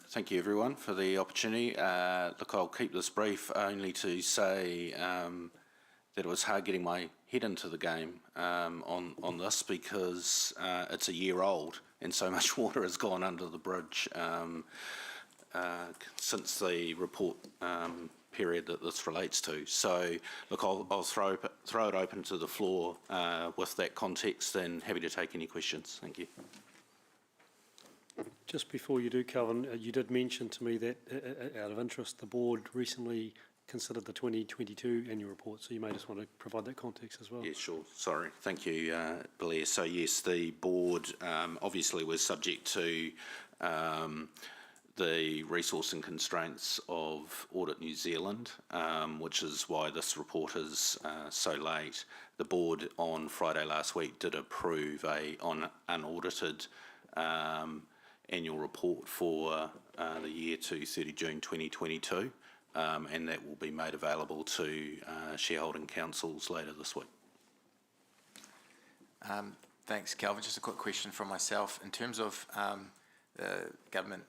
Speaker 14: Thank you everyone for the opportunity. Look, I'll keep this brief only to say that it was hard getting my head into the game on this because it's a year old and so much water has gone under the bridge since the report period that this relates to. So, look, I'll throw it open to the floor with that context and happy to take any questions. Thank you.
Speaker 6: Just before you do, Calvin, you did mention to me that, out of interest, the board recently considered the 2022 annual report, so you may just want to provide that context as well.
Speaker 14: Yeah, sure. Sorry. Thank you, Blair. So, yes, the board obviously was subject to the resource and constraints of Audit New Zealand, which is why this report is so late. The board on Friday last week did approve a unaudited annual report for the year to 30 June 2022, and that will be made available to shareholding councils later this week.
Speaker 1: Thanks, Calvin. Just a quick question from myself. In terms of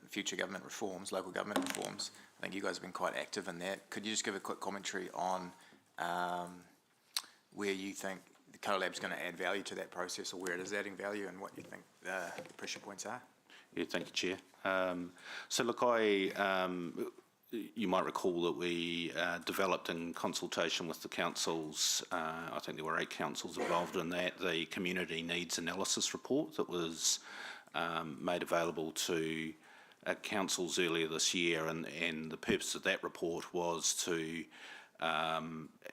Speaker 1: future government reforms, local government reforms, I think you guys have been quite active in that. Could you just give a quick commentary on where you think the CoLab's going to add value to that process, or where it is adding value, and what you think the pressure points are?
Speaker 14: Yeah, thank you, Chair. So look, you might recall that we developed in consultation with the councils, I think there were 8 councils involved in that, the community needs analysis report that was made available to councils earlier this year, and the purpose of that report was to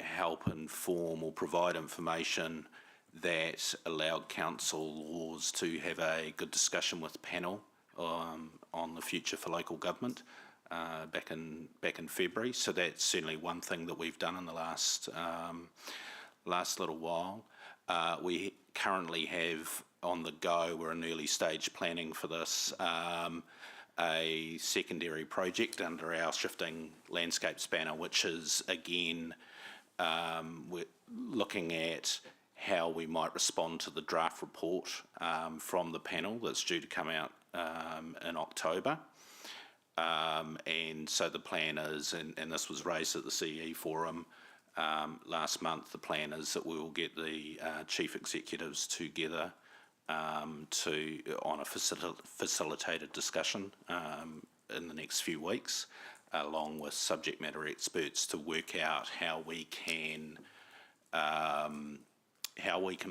Speaker 14: help inform or provide information that allowed council laws to have a good discussion with the panel on the future for local government back in February. So that's certainly one thing that we've done in the last little while. We currently have on the go, we're in early stage planning for this, a secondary project under our shifting landscapes banner, which is again we're looking at how we might respond to the draft report from the panel that's due to come out in October. And so the plan is, and this was raised at the CE forum last month, the plan is that we will get the chief executives together on a facilitated discussion in the next few weeks, along with subject matter experts, to work out how we can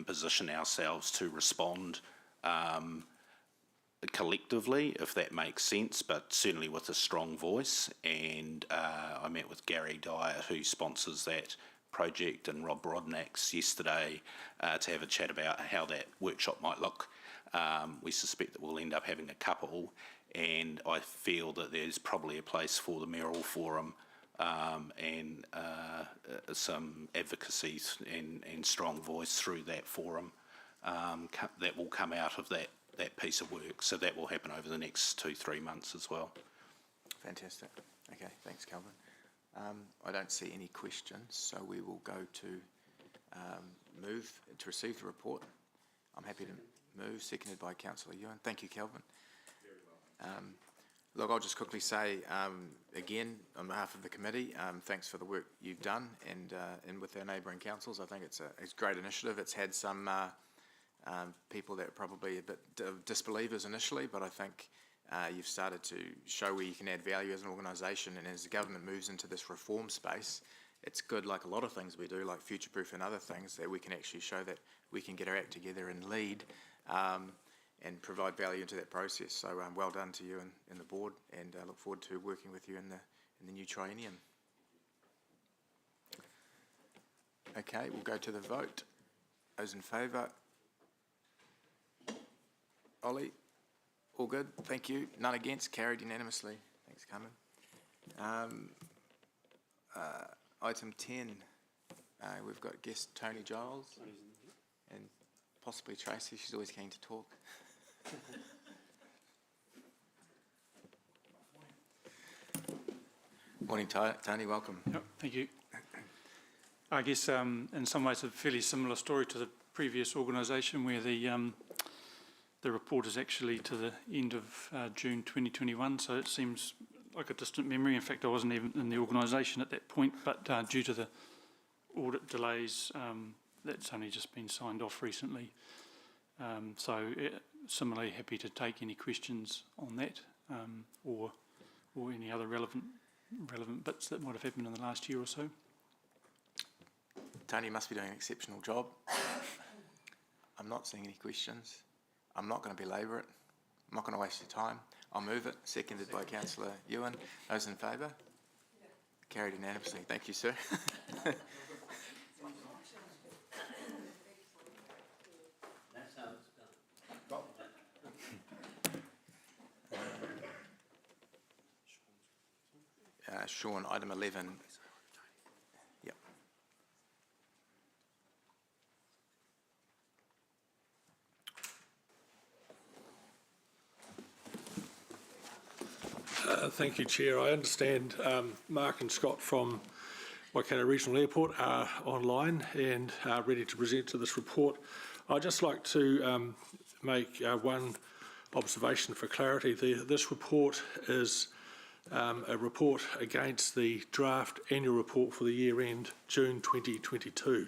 Speaker 14: position ourselves to respond collectively, if that makes sense, but certainly with a strong voice. And I met with Gary Dyer, who sponsors that project, and Rob Rodnax yesterday to have a chat about how that workshop might look. We suspect that we'll end up having a couple, and I feel that there's probably a place for the mayoral forum and some advocacy and strong voice through that forum that will come out of that piece of work. So that will happen over the next 2-3 months as well.
Speaker 1: Fantastic. Okay, thanks, Calvin. I don't see any questions, so we will go to move to receive the report. I'm happy to move, seconded by Councillor Ewan. Thank you, Calvin. Look, I'll just quickly say, again, on behalf of the committee, thanks for the work you've done, and with our neighbouring councils. I think it's a great initiative. It's had some people that are probably a bit disbelievers initially, but I think you've started to show where you can add value as an organisation, and as the government moves into this reform space, it's good, like a lot of things we do, like future-proof and other things, that we can actually show that we can get our act together and lead and provide value into that process. So well done to you and the board, and I look forward to working with you in the new triennium. Okay, we'll go to the vote. Those in favour? Ollie? All good, thank you. None against, carried unanimously. Thanks, Carmen. Item 10, we've got guest Tony Giles and possibly Tracy. She's always keen to talk. Morning, Tony, welcome.
Speaker 15: Yep, thank you. I guess in some ways a fairly similar story to the previous organisation where the report is actually to the end of June 2021, so it seems like a distant memory. In fact, I wasn't even in the organisation at that point, but due to the audit delays, that's only just been signed off recently. Similarly, happy to take any questions on that or any other relevant bits that might have happened in the last year or so.
Speaker 1: Tony, you must be doing an exceptional job. I'm not seeing any questions. I'm not going to belabour it. I'm not going to waste your time. I'll move it. Seconded by Councillor Ewan. Those in favour? Carried unanimously. Thank you, sir. Sean, item 11. Yep.
Speaker 11: Thank you, Chair. I understand Mark and Scott from Waikato Regional Airport are online and are ready to present to this report. I'd just like to make one observation for clarity. This report is a report against the draft annual report for the year end June 2022,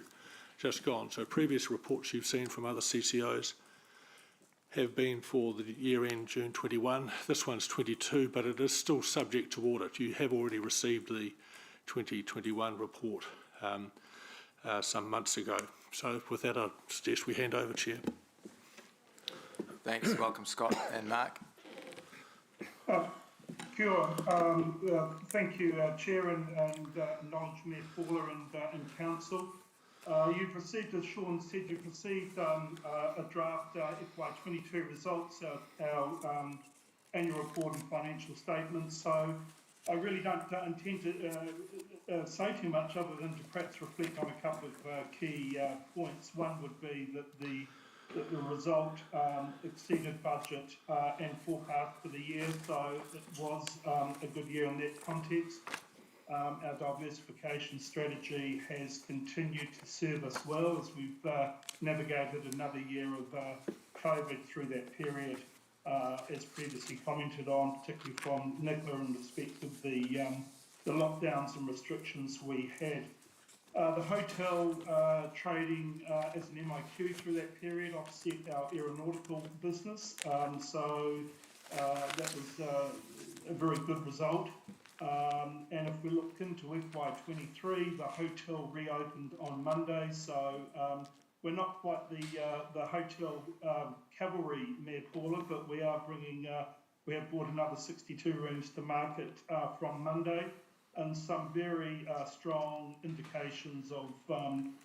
Speaker 11: just gone. So previous reports you've seen from other CCOs have been for the year end June 21. This one's 22, but it is still subject to audit. You have already received the 2021 report some months ago. So with that, I suggest we hand over, Chair.
Speaker 1: Thanks. Welcome, Scott and Mark.
Speaker 2: Sure. Thank you, Chair, and acknowledge Mayor Paula and Council. You've received, as Sean said, you've received a draft FY22 results, our annual report and financial statements. So I really don't intend to say too much other than to perhaps reflect on a couple of key points. One would be that the result exceeded budget and forecast for the year, so it was a good year in that context. Our diversification strategy has continued to serve us well as we've navigated another year of COVID through that period, as previously commented on, particularly from Nicola in respect of the lockdowns and restrictions we had. The hotel trading as an MIQ through that period offset our aeronautical business, so that was a very good result. And if we look into FY23, the hotel reopened on Monday, so we're not quite the hotel cavalry, Mayor Paula, but we are bringing, we have brought another 62 rooms to market from Monday, and some very strong indications of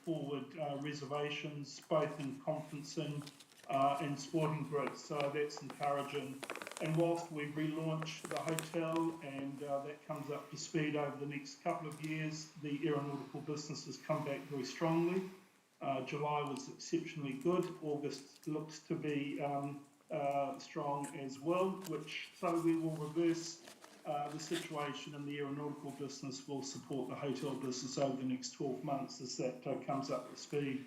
Speaker 2: forward reservations, both in conferencing and sporting goods, so that's encouraging. And whilst we relaunch the hotel and that comes up to speed over the next couple of years, the aeronautical business has come back very strongly. July was exceptionally good. August looks to be strong as well, so we will reverse the situation in the aeronautical business, will support the hotel business over the next 12 months as that comes up to speed.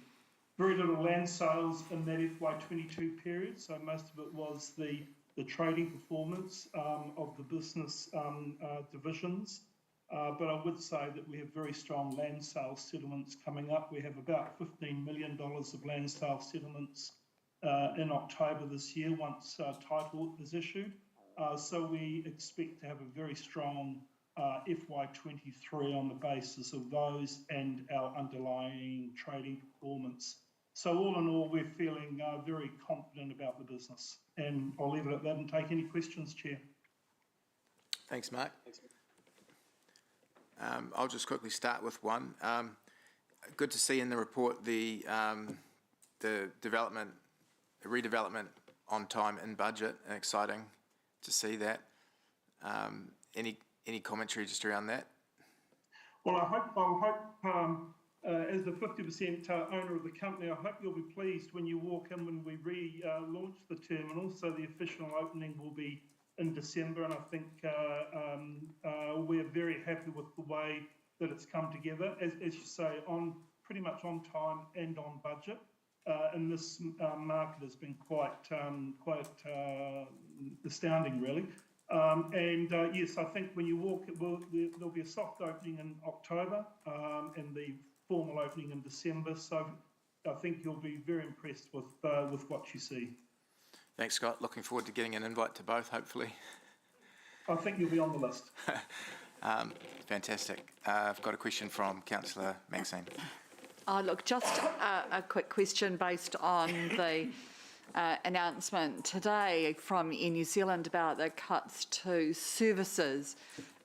Speaker 2: Very little land sales in that FY22 period, so most of it was the trading performance of the business divisions. But I would say that we have very strong land sales settlements coming up. We have about $15 million of land sales settlements in October this year once title is issued. So we expect to have a very strong FY23 on the basis of those and our underlying trading performance. So all in all, we're feeling very confident about the business. And I'll leave it at that and take any questions, Chair.
Speaker 1: Thanks, Mark. I'll just quickly start with one. Good to see in the report the redevelopment on time, in budget, and exciting to see that. Any commentary just around that?
Speaker 11: Well, I hope, as the 50% owner of the company, I hope you'll be pleased when you walk in when we relaunch the terminal. So the official opening will be in December, and I think we're very happy with the way that it's come together. As you say, pretty much on time and on budget. And this market has been quite astounding, really. Yes, I think when you walk, there'll be a soft opening in October and the formal opening in December. So I think you'll be very impressed with what you see.
Speaker 1: Thanks, Scott. Looking forward to getting an invite to both, hopefully.
Speaker 11: I think you'll be on the list.
Speaker 1: Fantastic. I've got a question from Councillor Maxine.
Speaker 13: Look, just a quick question based on the announcement today from Air New Zealand about the cuts to services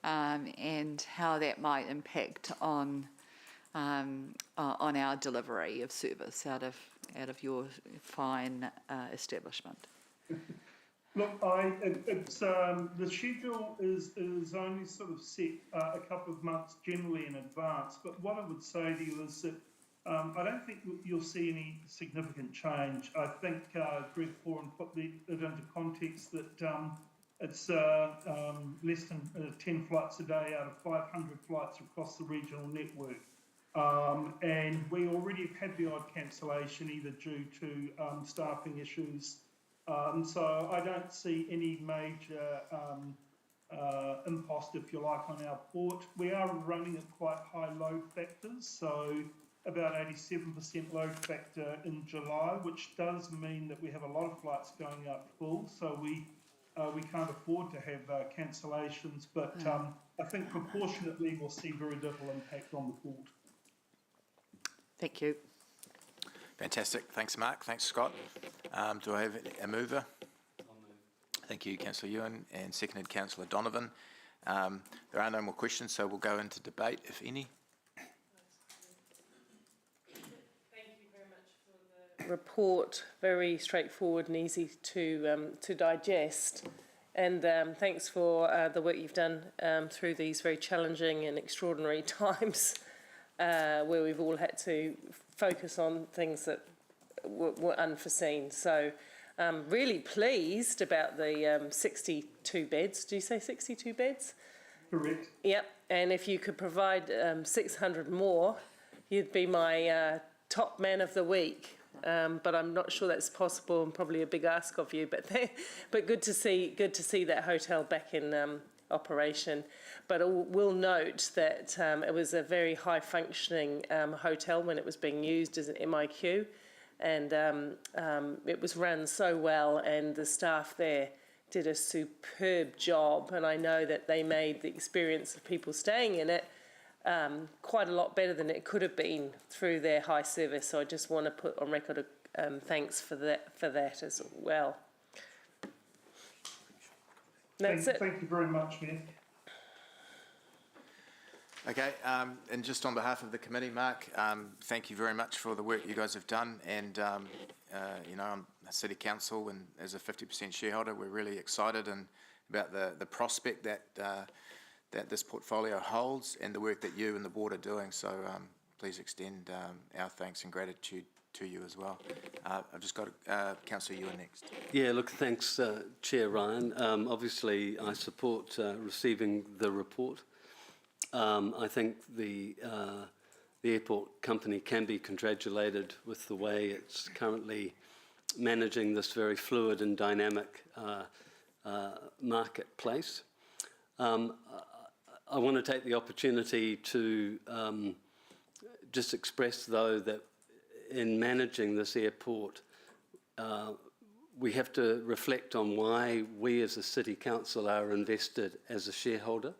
Speaker 13: and how that might impact on our delivery of service out of your fine establishment.
Speaker 11: Look, the schedule is only sort of set a couple of months generally in advance. But what I would say to you is that I don't think you'll see any significant change. I think Greg Foran put it into context that it's less than 10 flights a day out of 500 flights across the regional network. And we already have had the odd cancellation either due to staffing issues. So I don't see any major impost, if you like, on our port. We are running at quite high load factors, so about 87% load factor in July, which does mean that we have a lot of flights going out full, so we can't afford to have cancellations, but I think proportionately we'll see very little impact on the port.
Speaker 13: Thank you.
Speaker 1: Fantastic. Thanks, Mark. Thanks, Scott. Do I have a mover? Thank you, Councillor Ewan, and seconded Councillor Donovan. There are no more questions, so we'll go into debate, if any.
Speaker 9: Report, very straightforward and easy to digest, and thanks for the work you've done through these very challenging and extraordinary times where we've all had to focus on things that were unforeseen. So really pleased about the 62 beds. Do you say 62 beds?
Speaker 11: Correct.
Speaker 9: Yep, and if you could provide 600 more, you'd be my top man of the week. But I'm not sure that's possible, and probably a big ask of you. But good to see that hotel back in operation. But we'll note that it was a very high functioning hotel when it was being used as an MIQ, and it was run so well, and the staff there did a superb job. And I know that they made the experience of people staying in it quite a lot better than it could have been through their high service. So I just want to put on record thanks for that as well. That's it.
Speaker 11: Thank you very much, Mayor.
Speaker 1: Okay, and just on behalf of the committee, Mark, thank you very much for the work you guys have done. And you know, I'm a City Council, and as a 50% shareholder, we're really excited about the prospect that this portfolio holds and the work that you and the board are doing. So please extend our thanks and gratitude to you as well. I've just got Councillor Ewan next.
Speaker 16: Yeah, look, thanks, Chair Ryan. Obviously, I support receiving the report. I think the airport company can be congratulated with the way it's currently managing this very fluid and dynamic marketplace. I want to take the opportunity to just express, though, that in managing this airport, we have to reflect on why we as a City Council are invested as a shareholder,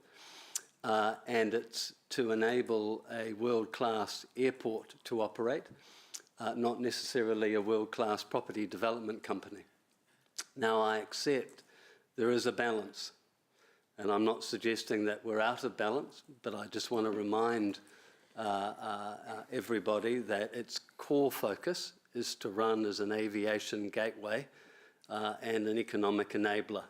Speaker 16: and it's to enable a world-class airport to operate, not necessarily a world-class property development company. Now, I accept there is a balance. And I'm not suggesting that we're out of balance, but I just want to remind everybody that its core focus is to run as an aviation gateway and an economic enabler.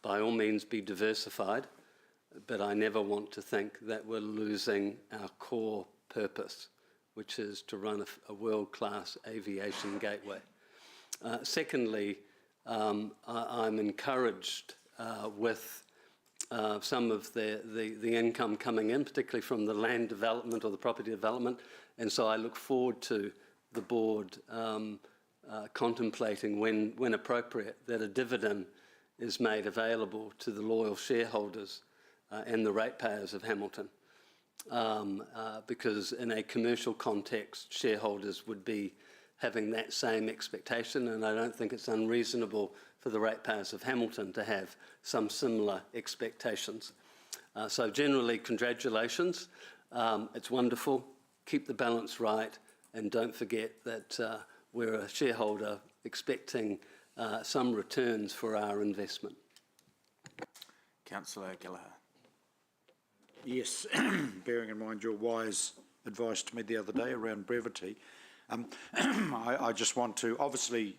Speaker 16: By all means be diversified, but I never want to think that we're losing our core purpose, which is to run a world-class aviation gateway. Secondly, I'm encouraged with some of the income coming in, particularly from the land development or the property development, and so I look forward to the board contemplating, when appropriate, that a dividend is made available to the loyal shareholders and the ratepayers of Hamilton. Because in a commercial context, shareholders would be having that same expectation, and I don't think it's unreasonable for the ratepayers of Hamilton to have some similar expectations. So generally, congratulations. It's wonderful. Keep the balance right, and don't forget that we're a shareholder expecting some returns for our investment.
Speaker 1: Councillor Gallagher.
Speaker 10: Yes, bearing in mind your wise advice to me the other day around brevity, I just want to obviously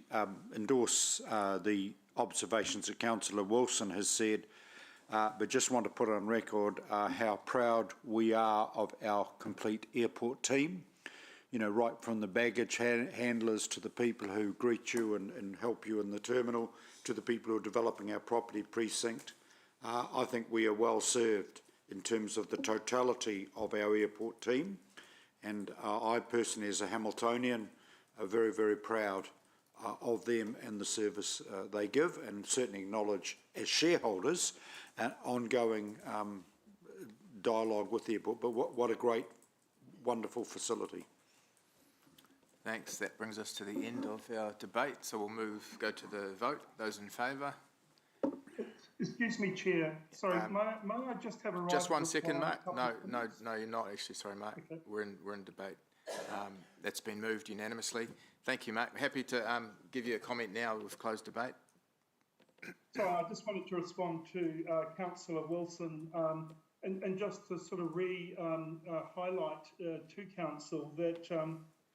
Speaker 10: endorse the observations that Councillor Wilson has said, but just want to put on record how proud we are of our complete airport team. You know, right from the baggage handlers to the people who greet you and help you in the terminal, to the people who are developing our property precinct. I think we are well served in terms of the totality of our airport team. And I personally, as a Hamiltonian, are very, very proud of them and the service they give, and certainly acknowledge as shareholders ongoing dialogue with the airport. But what a great, wonderful facility.
Speaker 1: Thanks. That brings us to the end of our debate. So we'll go to the vote. Those in favour?
Speaker 2: Excuse me, Chair. Sorry, may I just have a right?
Speaker 1: Just 1 second, Mark. No, you're not actually. Sorry, Mark. Okay. We're in debate. That's been moved unanimously. Thank you, Mark. Happy to give you a comment now. We've closed debate.
Speaker 2: So I just wanted to respond to Councillor Wilson and just to sort of highlight to Council that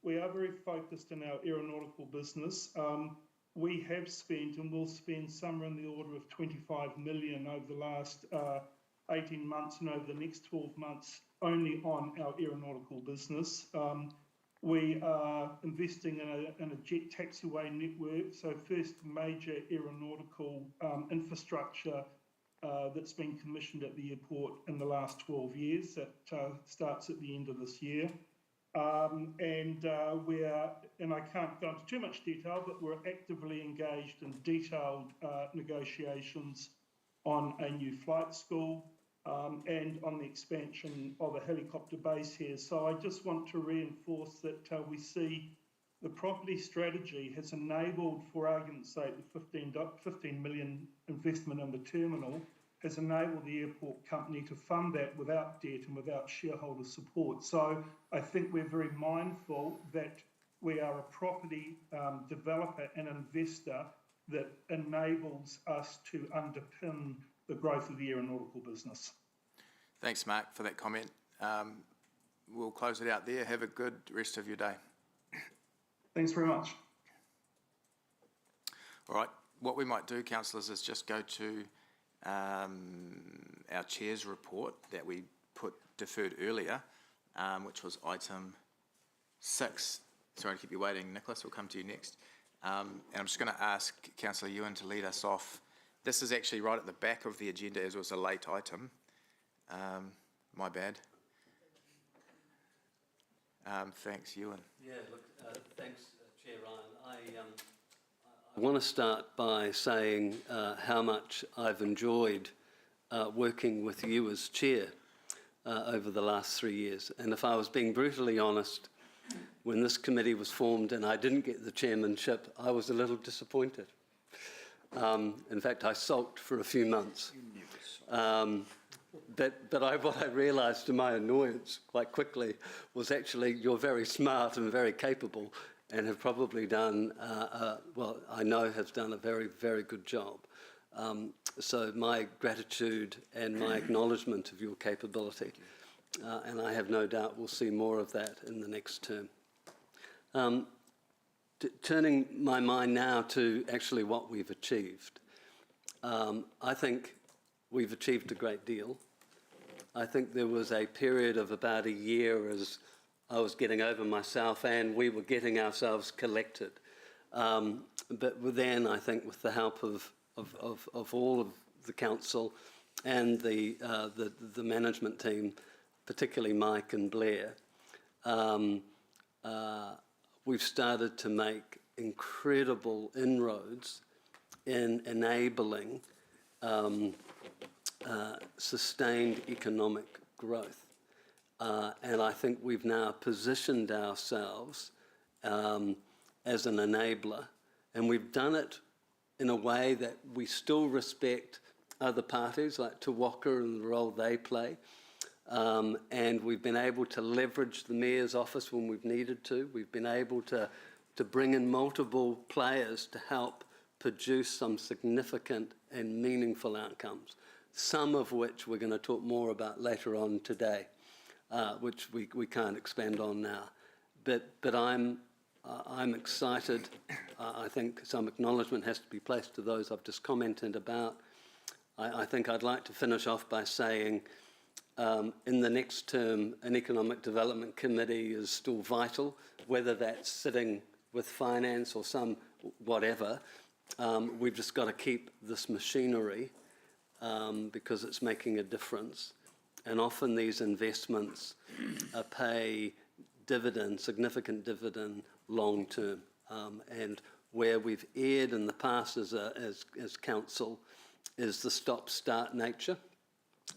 Speaker 2: we are very focused in our aeronautical business. We have spent and will spend somewhere in the order of 25 million over the last 18 months and over the next 12 months only on our aeronautical business. We are investing in a jet taxiway network, so first major aeronautical infrastructure that's been commissioned at the airport in the last 12 years. That starts at the end of this year. And I can't go into too much detail, but we're actively engaged in detailed negotiations on a new flight school and on the expansion of a helicopter base here. So I just want to reinforce that we see the property strategy has enabled, for argument's sake, the 15 million investment in the terminal has enabled the airport company to fund that without debt and without shareholder support. So I think we're very mindful that we are a property developer and investor that enables us to underpin the growth of the aeronautical business.
Speaker 1: Thanks, Mark, for that comment. We'll close it out there. Have a good rest of your day.
Speaker 2: Thanks very much.
Speaker 1: All right. What we might do, councillors, is just go to our chair's report that we deferred earlier, which was item 6. Sorry to keep you waiting, Nicholas. We'll come to you next. And I'm just going to ask Councillor Ewan to lead us off. This is actually right at the back of the agenda, as it was a late item. My bad. Thanks, Ewan.
Speaker 16: Yeah, look, thanks, Chair Ryan. I want to start by saying how much I've enjoyed working with you as chair over the last 3 years. And if I was being brutally honest, when this committee was formed and I didn't get the chairmanship, I was a little disappointed. In fact, I sulked for a few months. But what I realised to my annoyance quite quickly was actually you're very smart and very capable and have probably done, well, I know have done a very, very good job. So my gratitude and my acknowledgement of your capability. And I have no doubt we'll see more of that in the next term. turning my mind now to actually what we've achieved. I think we've achieved a great deal. I think there was a period of about a year as I was getting over myself and we were getting ourselves collected. But then I think with the help of all of the council and the management team, particularly Mike and Blair, we've started to make incredible inroads in enabling sustained economic growth. And I think we've now positioned ourselves as an enabler, and we've done it in a way that we still respect other parties like Te Waka and the role they play. And we've been able to leverage the Mayor's office when we've needed to. We've been able to bring in multiple players to help produce some significant and meaningful outcomes, some of which we're going to talk more about later on today, which we can't expand on now. But I'm excited. I think some acknowledgement has to be placed to those I've just commented about. I think I'd like to finish off by saying in the next term, an Economic Development Committee is still vital, whether that's sitting with finance or some whatever. We've just got to keep this machinery because it's making a difference. And often these investments pay dividend, significant dividend, long term. And where we've erred in the past as council is the stop-start nature.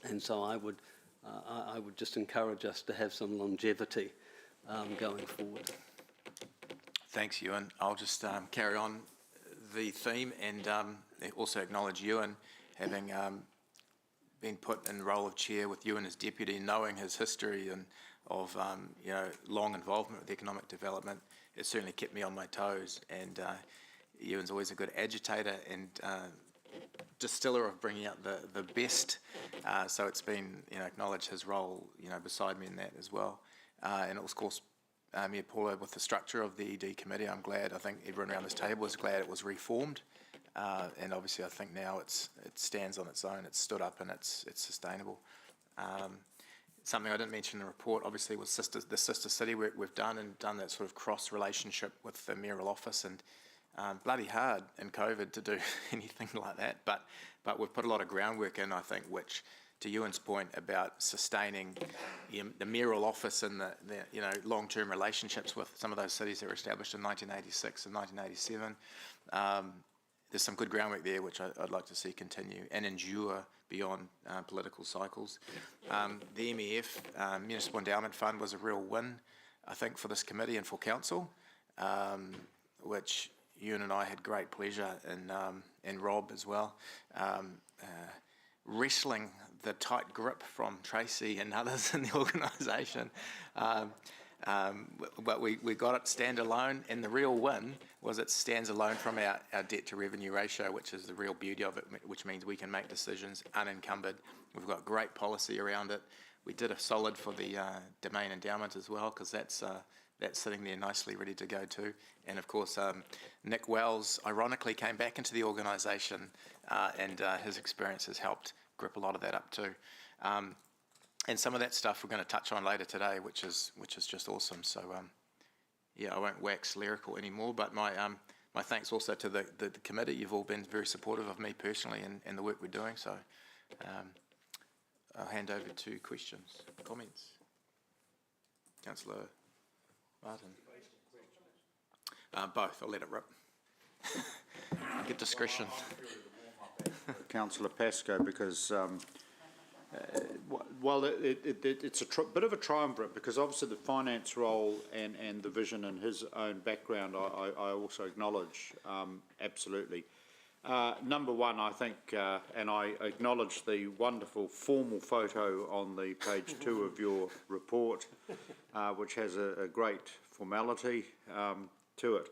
Speaker 16: And so I would just encourage us to have some longevity going forward.
Speaker 1: Thanks, Ewan. I'll just carry on the theme and also acknowledge Ewan having been put in the role of chair with Ewan as deputy, knowing his history and of long involvement with economic development. It certainly kept me on my toes, and Ewan's always a good agitator and distiller of bringing out the best. So it's been acknowledge his role beside me in that as well. And of course, Mayor Paulo, with the structure of the ED committee, I'm glad. I think everyone around this table is glad it was reformed. And obviously, I think now it stands on its own. It's stood up and it's sustainable. Something I didn't mention in the report, obviously, was the sister city work we've done that sort of cross relationship with the mayoral office, and bloody hard in COVID to do anything like that. But we've put a lot of groundwork in, I think, which, to Ewan's point about sustaining the mayoral office and the long-term relationships with some of those cities that were established in 1986 and 1987. There's some good groundwork there which I'd like to see continue and endure beyond political cycles. The MEF, Municipal Endowment Fund, was a real win, I think, for this committee and for council, which Ewan and I had great pleasure in, and Rob as well, wrestling the tight grip from Tracy and others in the organisation. But we got it standalone, and the real win was it stands alone from our debt to revenue ratio, which is the real beauty of it, which means we can make decisions unencumbered. We've got great policy around it. We did a solid for the domain endowment as well, because that's sitting there nicely ready to go too. And of course, Nick Wells ironically came back into the organisation, and his experience has helped grip a lot of that up too. And some of that stuff we're going to touch on later today, which is just awesome. So I won't wax lyrical anymore, but my thanks also to the committee. You've all been very supportive of me personally and the work we're doing. So I'll hand over to questions, comments. Councillor Martin. Both. I'll let it rip. Get discretion.
Speaker 10: Councillor Pascoe, because it's a bit of a triumvirate, because obviously the finance role and the vision and his own background I also acknowledge absolutely. Number one, I think, and I acknowledge the wonderful formal photo on the page 2 of your report, which has a great formality to it.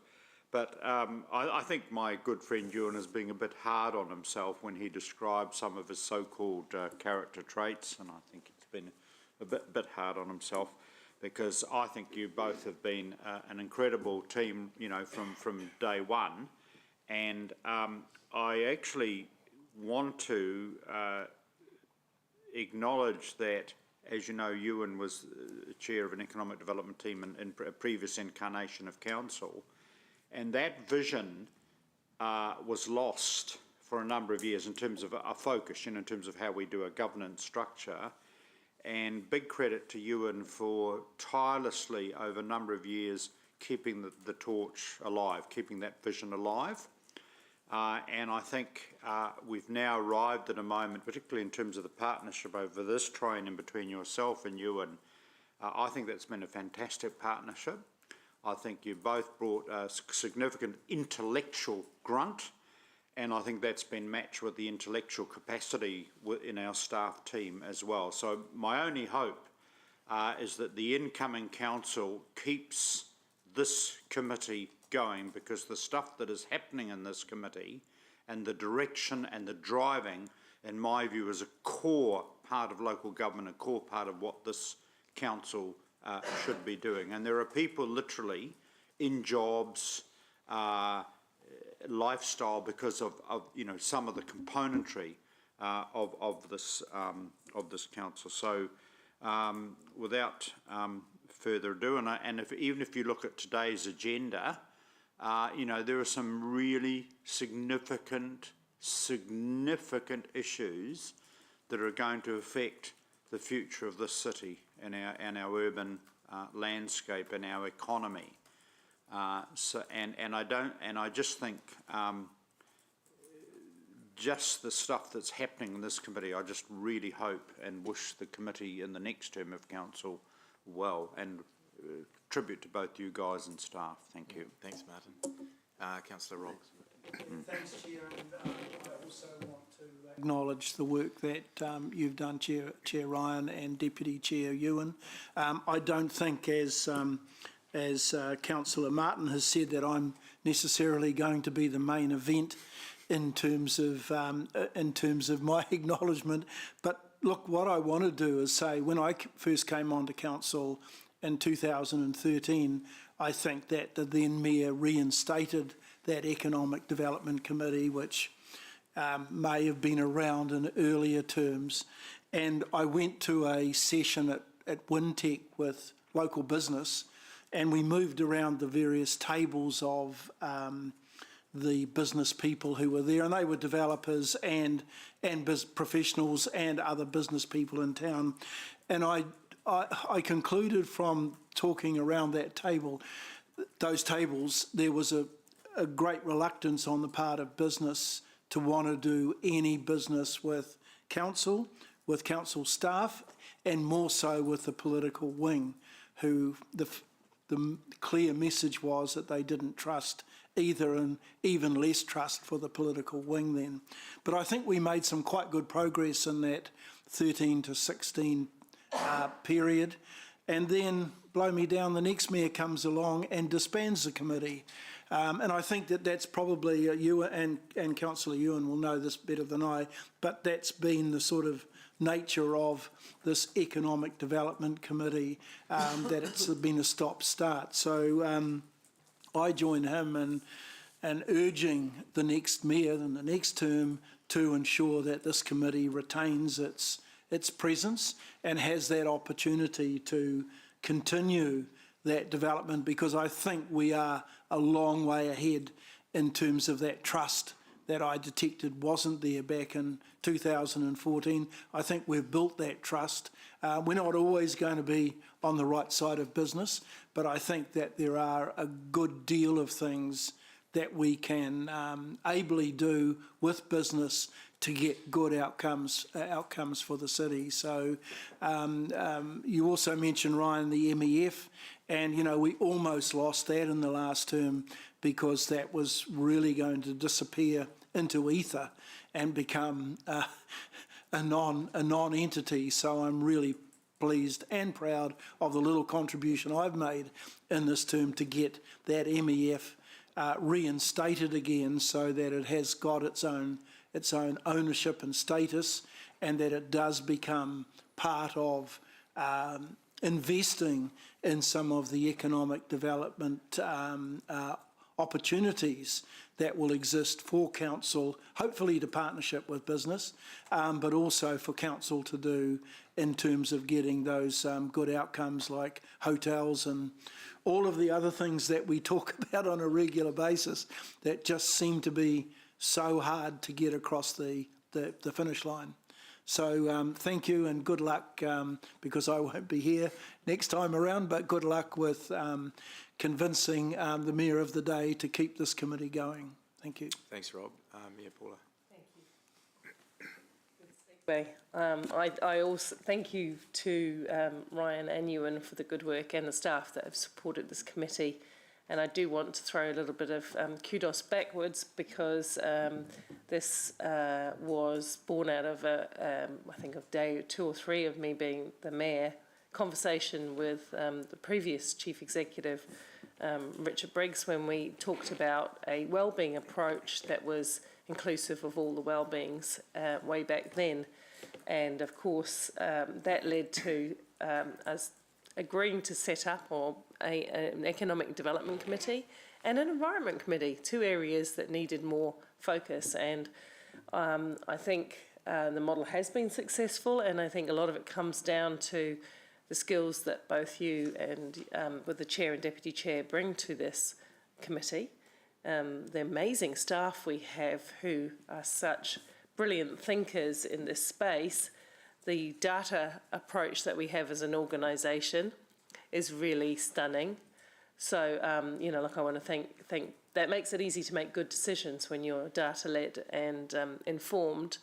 Speaker 10: But I think my good friend Ewan is being a bit hard on himself when he describes some of his so-called character traits, and I think it's been a bit hard on himself. because I think you both have been an incredible team, you know, from day one. And I actually want to acknowledge that, as you know, Ewan was chair of an economic development team in a previous incarnation of council, and that vision was lost for a number of years in terms of a focus, you know, in terms of how we do a governance structure. And big credit to Ewan for tirelessly over a number of years keeping the torch alive, keeping that vision alive. And I think we've now arrived at a moment, particularly in terms of the partnership over this triennium between yourself and Ewan. I think that's been a fantastic partnership. I think you both brought a significant intellectual grunt, and I think that's been matched with the intellectual capacity in our staff team as well. So my only hope is that the incoming council keeps this committee going, because the stuff that is happening in this committee and the direction and the driving, in my view, is a core part of local government, a core part of what this council should be doing. And there are people literally in jobs, lifestyle, because of you know, some of the componentry of this council. So without further ado, and even if you look at today's agenda, you know, there are some really significant issues that are going to affect the future of this city and our urban landscape and our economy. I just think just the stuff that's happening in this committee, I just really hope and wish the committee in the next term of council well, and tribute to both you guys and staff. Thank you.
Speaker 1: Thanks, Martin. Councillor Rob.
Speaker 2: Thanks, Chair, and I also want to acknowledge the work that you've done, Chair Ryan and Deputy Chair Ewan. I don't think, as Councillor Martin has said, that I'm necessarily going to be the main event in terms of my acknowledgement. But look, what I want to do is say, when I first came onto council in 2013, I think that the then Mayor reinstated that Economic Development Committee, which may have been around in earlier terms. And I went to a session at Wintec with local business, and we moved around the various tables of the business people who were there, and they were developers and professionals and other business people in town. And I concluded from talking around that table, those tables, there was a great reluctance on the part of business to want to do any business with council staff, and more so with the political wing, who the clear message was that they didn't trust either, and even less trust for the political wing then. But I think we made some quite good progress in that 13 to 16 period. And then, blow me down, the next mayor comes along and disbands the committee. And I think that's probably, you and Councillor Ewan will know this better than I, but that's been the sort of nature of this Economic Development Committee, that it's been a stop-start. So I join him in urging the next mayor and the next term to ensure that this committee retains its presence and has that opportunity to continue that development, because I think we are a long way ahead in terms of that trust that I detected wasn't there back in 2014. I think we've built that trust. We're not always going to be on the right side of business, but I think that there are a good deal of things that we can ably do with business to get good outcomes for the city. So you also mentioned, Ryan, the MEF, and you know, we almost lost that in the last term because that was really going to disappear into ether and become a non-entity. So I'm really pleased and proud of the little contribution I've made in this term to get that MEF reinstated again, so that it has got its own ownership and status, and that it does become part of investing in some of the economic development opportunities that will exist for council, hopefully to partnership with business, but also for council to do in terms of getting those good outcomes like hotels and all of the other things that we talk about on a regular basis that just seem to be so hard to get across the finish line. So thank you and good luck, because I won't be here next time around, but good luck with convincing the Mayor of the day to keep this committee going. Thank you.
Speaker 1: Thanks, Rob. Mayor Paula.
Speaker 9: I also thank you to Ryan and Ewan for the good work and the staff that have supported this committee. And I do want to throw a little bit of kudos backwards, because this was born out of I think of day 2 or 3 of me being the mayor, conversation with the previous chief executive, Richard Briggs, when we talked about a wellbeing approach that was inclusive of all the wellbeings way back then. And of course, that led to us agreeing to set up an economic development committee and an environment committee, 2 areas that needed more focus. And I think the model has been successful, and I think a lot of it comes down to the skills that both you and with the chair and deputy chair bring to this committee. The amazing staff we have who are such brilliant thinkers in this space. The data approach that we have as an organisation is really stunning. So, you know, like I want to think that makes it easy to make good decisions when you're data-led and informed.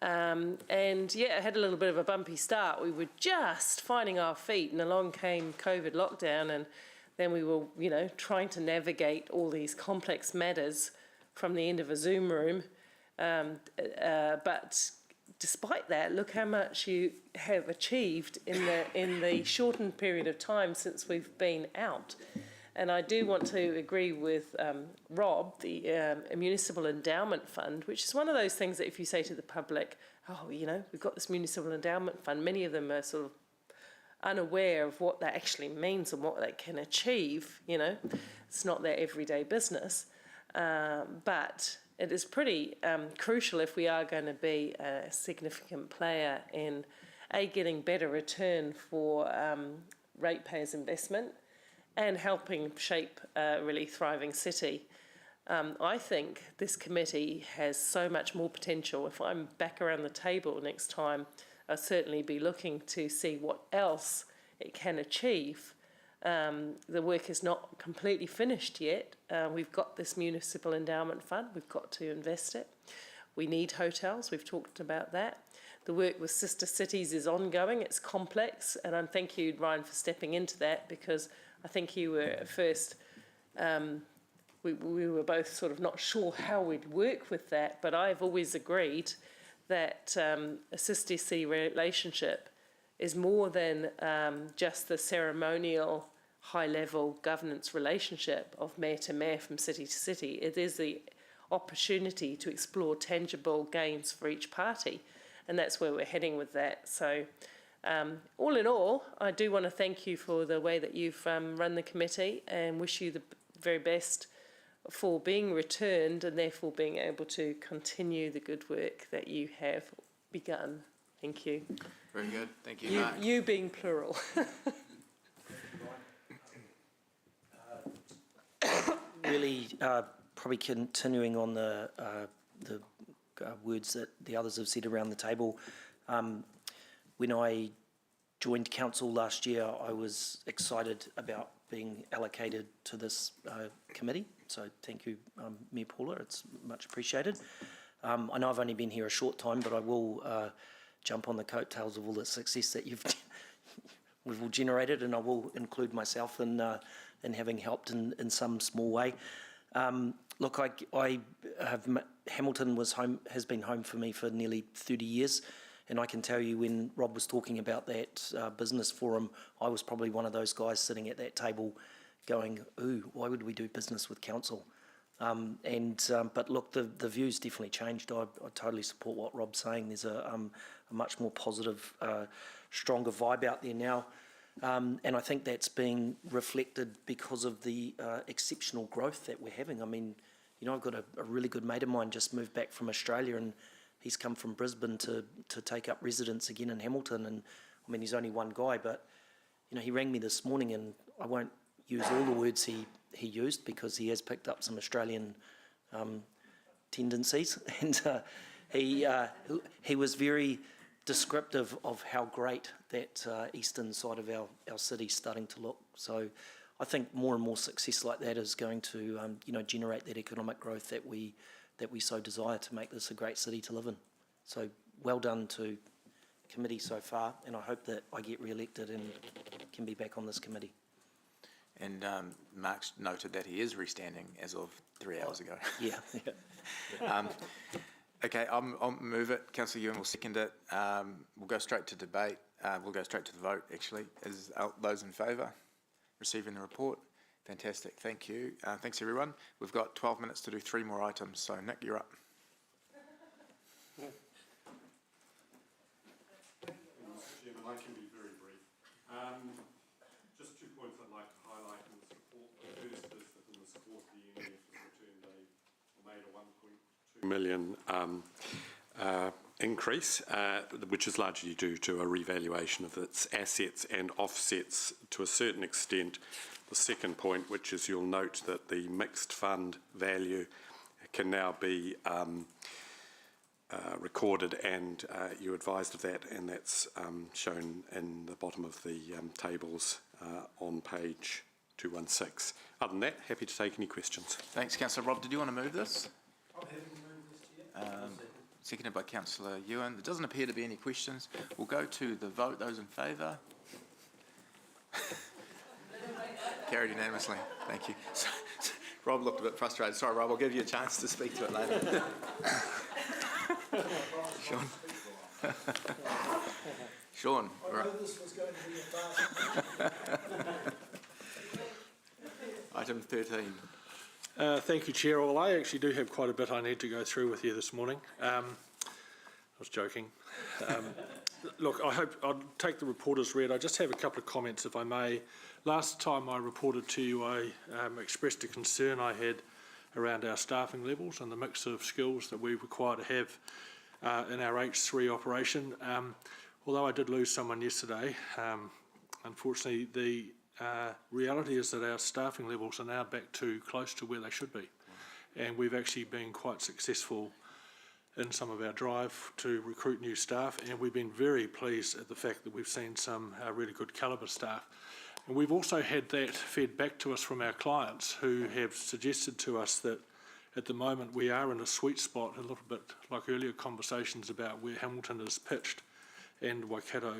Speaker 9: And yeah, it had a little bit of a bumpy start. We were just finding our feet, and along came COVID lockdown, and then we were, you know, trying to navigate all these complex matters from the end of a Zoom room. But despite that, look how much you have achieved in the shortened period of time since we've been out. And I do want to agree with Rob, the Municipal Endowment Fund, which is one of those things that if you say to the public, oh, you know, we've got this Municipal Endowment Fund, many of them are sort of unaware of what that actually means and what they can achieve. You know, it's not their everyday business. But it is pretty crucial if we are going to be a significant player in getting better return for ratepayers' investment and helping shape a really thriving city. I think this committee has so much more potential. If I'm back around the table next time, I'll certainly be looking to see what else it can achieve. The work is not completely finished yet. We've got this Municipal Endowment Fund. We've got to invest it. We need hotels. We've talked about that. The work with sister cities is ongoing. It's complex. And I thank you, Ryan, for stepping into that, because I think you were at first, we were both sort of not sure how we'd work with that. But I've always agreed that a sister city relationship is more than just the ceremonial high-level governance relationship of mayor to mayor from city to city. It is the opportunity to explore tangible gains for each party, and that's where we're heading with that. So all in all, I do want to thank you for the way that you've run the committee, and wish you the very best for being returned and therefore being able to continue the good work that you have begun. Thank you.
Speaker 1: Very good. Thank you, Mark.
Speaker 9: You being plural.
Speaker 3: Really, probably continuing on the words that the others have said around the table. When I joined council last year, I was excited about being allocated to this committee. So thank you, Mayor Paula. It's much appreciated. I know I've only been here a short time, but I will jump on the coattails of all the success that we've all generated, and I will include myself in having helped in some small way. Look, Hamilton has been home for me for nearly 30 years, and I can tell you when Rob was talking about that business forum, I was probably one of those guys sitting at that table going, ooh, why would we do business with council? But look, the view's definitely changed. I totally support what Rob's saying. There's a much more positive, stronger vibe out there now. And I think that's being reflected because of the exceptional growth that we're having. I mean, you know, I've got a really good mate of mine just moved back from Australia, and he's come from Brisbane to take up residence again in Hamilton. And I mean, he's only one guy, but, you know, he rang me this morning, and I won't use all the words he used because he has picked up some Australian tendencies. And he was very descriptive of how great that eastern side of our city's starting to look. So I think more and more success like that is going to generate that economic growth that we so desire to make this a great city to live in. So well done to committee so far, and I hope that I get re-elected and can be back on this committee.
Speaker 1: And Mark's noted that he is restanding as of 3 hours ago.
Speaker 3: Yeah.
Speaker 1: Okay, I'll move it. Councillor Ewan will second it. We'll go straight to debate. We'll go straight to the vote, actually. Those in favour receiving the report? Fantastic, thank you. Thanks, everyone. We've got 12 minutes to do 3 more items, so Nick, you're up.
Speaker 11: Chairman, I can be very brief. Just 2 points I'd like to highlight in this report. The first is that in this quarter, the UNF has made a 1.2 million increase, which is largely due to a revaluation of its assets and offsets to a certain extent. The second point, which is you'll note that the mixed fund value can now be recorded, and you advised of that, and that's shown in the bottom of the tables on page 216. Other than that, happy to take any questions.
Speaker 1: Thanks, Councillor Rob. Did you want to move this?
Speaker 2: I'm happy to move this, Chair.
Speaker 1: Seconded by Councillor Ewan. There doesn't appear to be any questions. We'll go to the vote. Those in favour? Carried unanimously. Thank you. Rob looked a bit frustrated. Sorry, Rob, I'll give you a chance to speak to it later. Sean. Sean.
Speaker 2: I know this was going to be a fast.
Speaker 1: Item 13.
Speaker 11: Thank you, Chair. Well, I actually do have quite a bit I need to go through with you this morning. I was joking. Look, I hope I'll take the report as read. I just have a couple of comments, if I may. Last time I reported to you, I expressed a concern I had around our staffing levels and the mix of skills that we require to have in our H3 operation. Although I did lose someone yesterday, unfortunately, the reality is that our staffing levels are now back to close to where they should be. And we've actually been quite successful in some of our drive to recruit new staff, and we've been very pleased at the fact that we've seen some really good calibre staff. And we've also had that fed back to us from our clients, who have suggested to us that at the moment we are in a sweet spot, a little bit like earlier conversations about where Hamilton is pitched and Waikato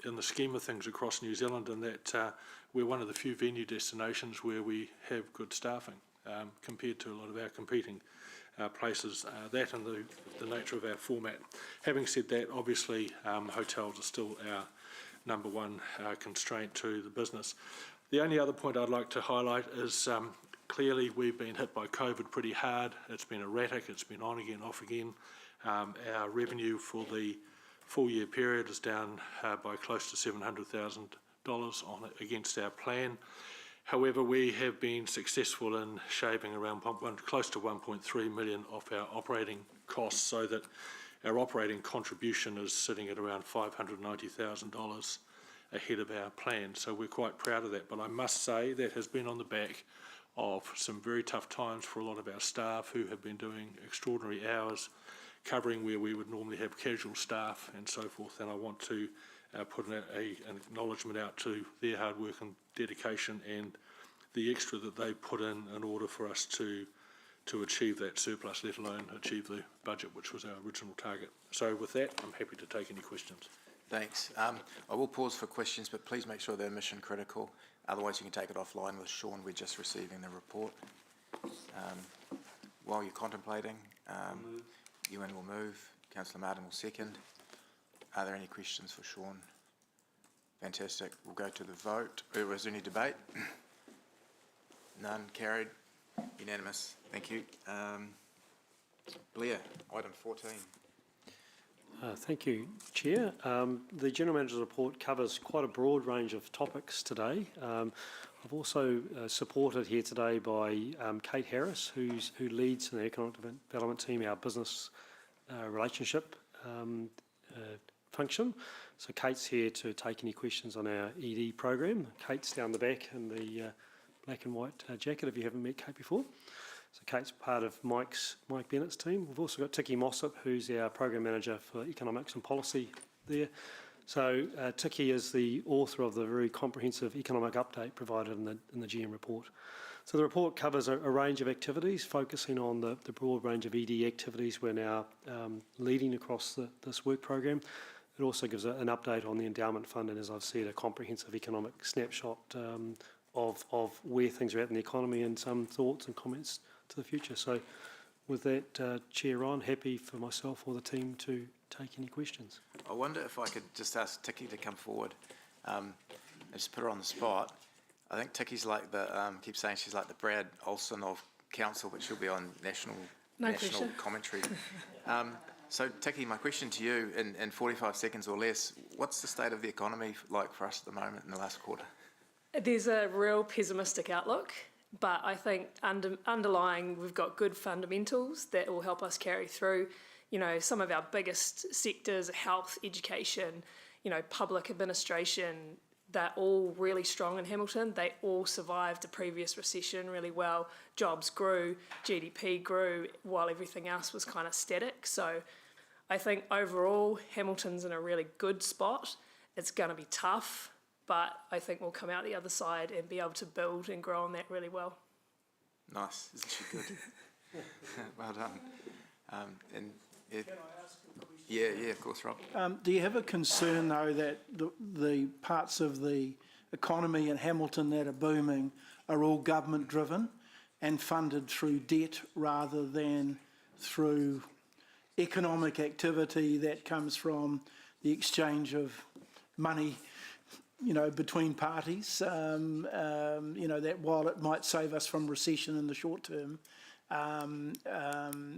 Speaker 11: in the scheme of things across New Zealand, and that we're one of the few venue destinations where we have good staffing compared to a lot of our competing places, that and the nature of our format. Having said that, obviously hotels are still our number one constraint to the business. The only other point I'd like to highlight is clearly we've been hit by COVID pretty hard. It's been erratic, it's been on again, off again. Our revenue for the full year period is down by close to $700,000 on it against our plan. However, we have been successful in shaving around close to 1.3 million off our operating costs, so that our operating contribution is sitting at around $590,000 ahead of our plan. So we're quite proud of that. But I must say that has been on the back of some very tough times for a lot of our staff who have been doing extraordinary hours, covering where we would normally have casual staff and so forth. And I want to put an acknowledgement out to their hard work and dedication and the extra that they put in order for us to achieve that surplus, let alone achieve the budget, which was our original target. So with that, I'm happy to take any questions.
Speaker 1: Thanks. I will pause for questions, but please make sure they're mission critical. Otherwise, you can take it offline with Sean. We're just receiving the report. While you're contemplating, Ewan will move. Councillor Martin will second. Are there any questions for Sean? Fantastic. We'll go to the vote. Was there any debate? None. Carried. Unanimous. Thank you. Blair, item 14.
Speaker 6: Thank you, Chair. The General Manager's report covers quite a broad range of topics today. I've also supported here today by Kate Harris, who leads in the Economic Development team our business relationship function. So Kate's here to take any questions on our ED program. Kate's down the back in the black and white jacket, if you haven't met Kate before. So Kate's part of Mike Bennett's team. We've also got Tiki Mossop, who's our Program Manager for Economics and Policy there. So Tiki is the author of the very comprehensive economic update provided in the GM report. So the report covers a range of activities, focusing on the broad range of ED activities we're now leading across this work program. It also gives an update on the Endowment Fund and, as I've said, a comprehensive economic snapshot of where things are at in the economy and some thoughts and comments to the future. So with that, Chair Ryan, happy for myself or the team to take any questions.
Speaker 1: I wonder if I could just ask Tiki to come forward. Just put her on the spot. I think Tiki's like keeps saying she's like the Brad Olsen of council, but she'll be on national commentary. So Tiki, my question to you in 45 seconds or less, what's the state of the economy like for us at the moment in the last quarter?
Speaker 17: There's a real pessimistic outlook, but I think underlying we've got good fundamentals that will help us carry through. You know, some of our biggest sectors, health, education, public administration, they're all really strong in Hamilton. They all survived the previous recession really well. Jobs grew, GDP grew, while everything else was kind of static. So I think overall Hamilton's in a really good spot. It's going to be tough, but I think we'll come out the other side and be able to build and grow on that really well.
Speaker 1: Nice, isn't she good? Well done. And Ed?
Speaker 2: Can I ask a question?
Speaker 1: Yeah, of course, Rob.
Speaker 2: Do you have a concern, though, that the parts of the economy in Hamilton that are booming are all government-driven and funded through debt rather than through economic activity that comes from the exchange of money, between parties, that while it might save us from recession in the short term,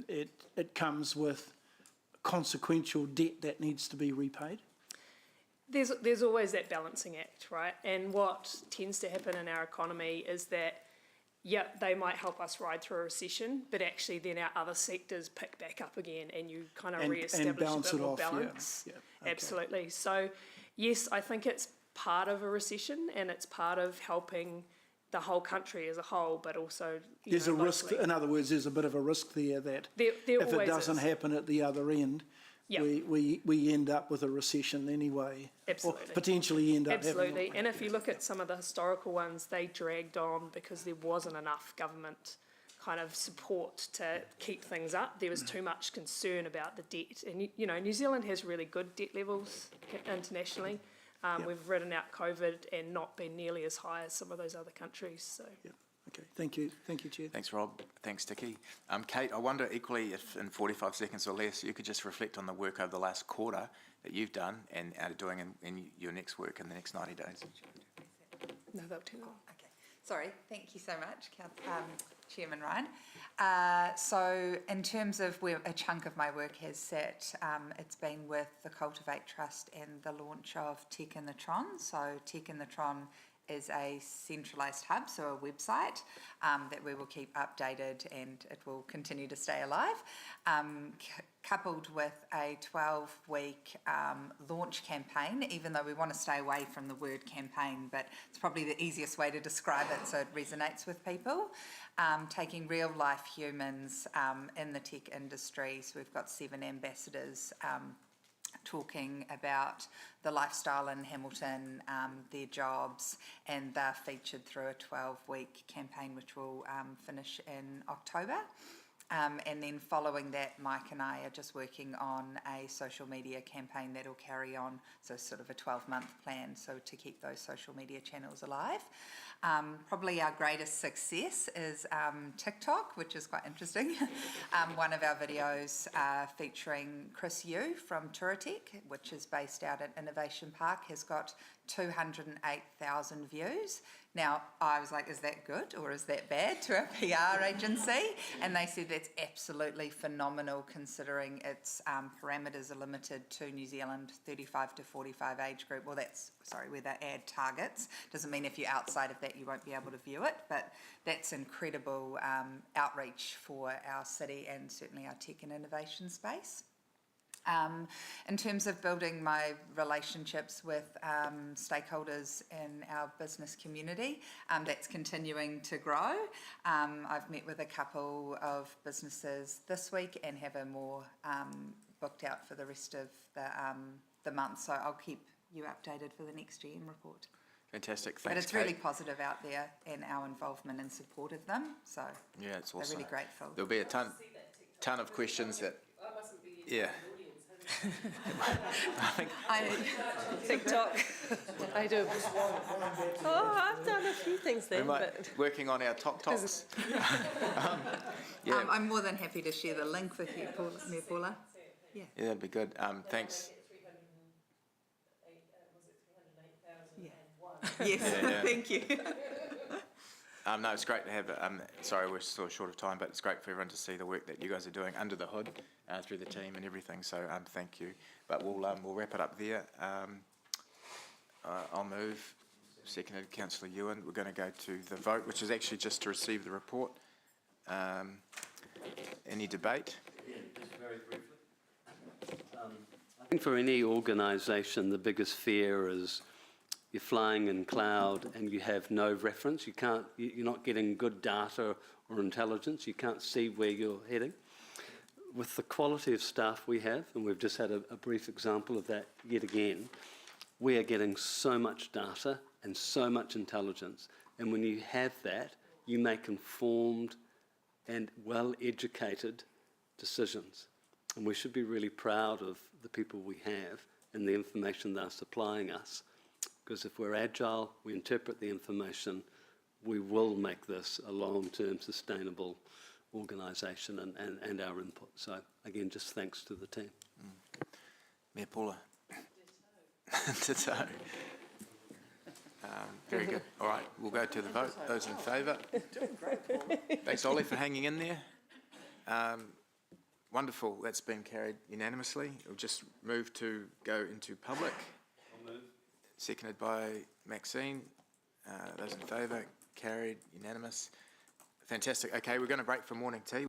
Speaker 2: it comes with consequential debt that needs to be repaid?
Speaker 17: There's always that balancing act, right? And what tends to happen in our economy is that, they might help us ride through a recession, but actually then our other sectors pick back up again and you kind of re-establish a bit more balance.
Speaker 2: Yeah. Okay.
Speaker 17: Absolutely. So, yes, I think it's part of a recession and it's part of helping the whole country as a whole, but also
Speaker 2: there's a risk. In other words, there's a bit of a risk there that
Speaker 17: there
Speaker 2: if it doesn't happen at the other end, we end up with a recession anyway.
Speaker 17: Absolutely.
Speaker 2: Or potentially end up
Speaker 17: Absolutely. And if you look at some of the historical ones, they dragged on because there wasn't enough government kind of support to keep things up. There was too much concern about the debt. And, New Zealand has really good debt levels internationally. We've ridden out COVID and not been nearly as high as some of those other countries. So.
Speaker 2: Okay, thank you, Chair.
Speaker 1: Thanks, Rob. Thanks, Tiki. Kate, I wonder equally if in 45 seconds or less you could just reflect on the work over the last quarter that you've done and are doing in your next work in the next 90 days.
Speaker 17: No, that'll too long.
Speaker 13: Okay. Sorry, thank you so much, Chairman Ryan. So in terms of where a chunk of my work has sat, it's been with the Cultivate Trust and the launch of Tech in the Tron. So Tech in the Tron is a centralised hub, so a website that we will keep updated and it will continue to stay alive, coupled with a 12-week launch campaign, even though we want to stay away from the word campaign, but it's probably the easiest way to describe it so it resonates with people. Taking real-life humans in the tech industry, so we've got 7 ambassadors talking about the lifestyle in Hamilton, their jobs, and they're featured through a 12-week campaign which will finish in October. And then following that, Mike and I are just working on a social media campaign that will carry on, so sort of a 12-month plan, so to keep those social media channels alive. Probably our greatest success is TikTok, which is quite interesting. One of our videos featuring Chris Yu from Touratech, which is based out at Innovation Park, has got
Speaker 18: 208,000 views. Now, I was like, is that good or is that bad to a PR agency? And they said that's absolutely phenomenal considering its parameters are limited to New Zealand 35 to 45 age group. Well, that's, sorry, where they add targets. Doesn't mean if you're outside of that you won't be able to view it, but that's incredible outreach for our city and certainly our tech and innovation space. In terms of building my relationships with stakeholders in our business community, that's continuing to grow. I've met with a couple of businesses this week and have a more booked out for the rest of the month, so I'll keep you updated for the next GM report.
Speaker 1: Fantastic, thanks,
Speaker 18: But it's
Speaker 1: Kate.
Speaker 18: really positive out there and our involvement and support of them, so
Speaker 1: Yeah, it's awesome.
Speaker 18: I'm really grateful.
Speaker 1: There'll be a ton of questions that, yeah.
Speaker 9: TikTok. I do. Oh, I've done a few things
Speaker 1: We
Speaker 9: then,
Speaker 1: might,
Speaker 9: but
Speaker 1: working on our TikToks.
Speaker 18: I'm more than happy to share the link with you, Paula. Yeah.
Speaker 1: Yeah, that'd be good. Thanks.
Speaker 18: Yes,
Speaker 1: Yeah.
Speaker 18: thank you.
Speaker 1: No, it's great to have, sorry, we're still short of time, but it's great for everyone to see the work that you guys are doing under the hood through the team and everything, so thank you. But we'll wrap it up there. I'll move, seconded Councillor Ewan. We're going to go to the vote, which is actually just to receive the report. Any debate?
Speaker 16: Yeah, just very briefly. I think for any organisation, the biggest fear is you're flying in cloud and you have no reference. You're not getting good data or intelligence. You can't see where you're heading. With the quality of staff we have, and we've just had a brief example of that yet again, we are getting so much data and so much intelligence. And when you have that, you make informed and well-educated decisions. And we should be really proud of the people we have and the information they're supplying us. Because if we're agile, we interpret the information, we will make this a long-term sustainable organisation and our input. So again, just thanks to the team.
Speaker 1: Mayor Paula. Ditto. Very good. All right, we'll go to the vote. Those in favour? Thanks, Ollie, for hanging in there. Wonderful. That's been carried unanimously. We'll just move to go into public. I'll move. Seconded by Maxine. Those in favour? Carried. Unanimous. Fantastic. Okay, we're going to break for morning tea.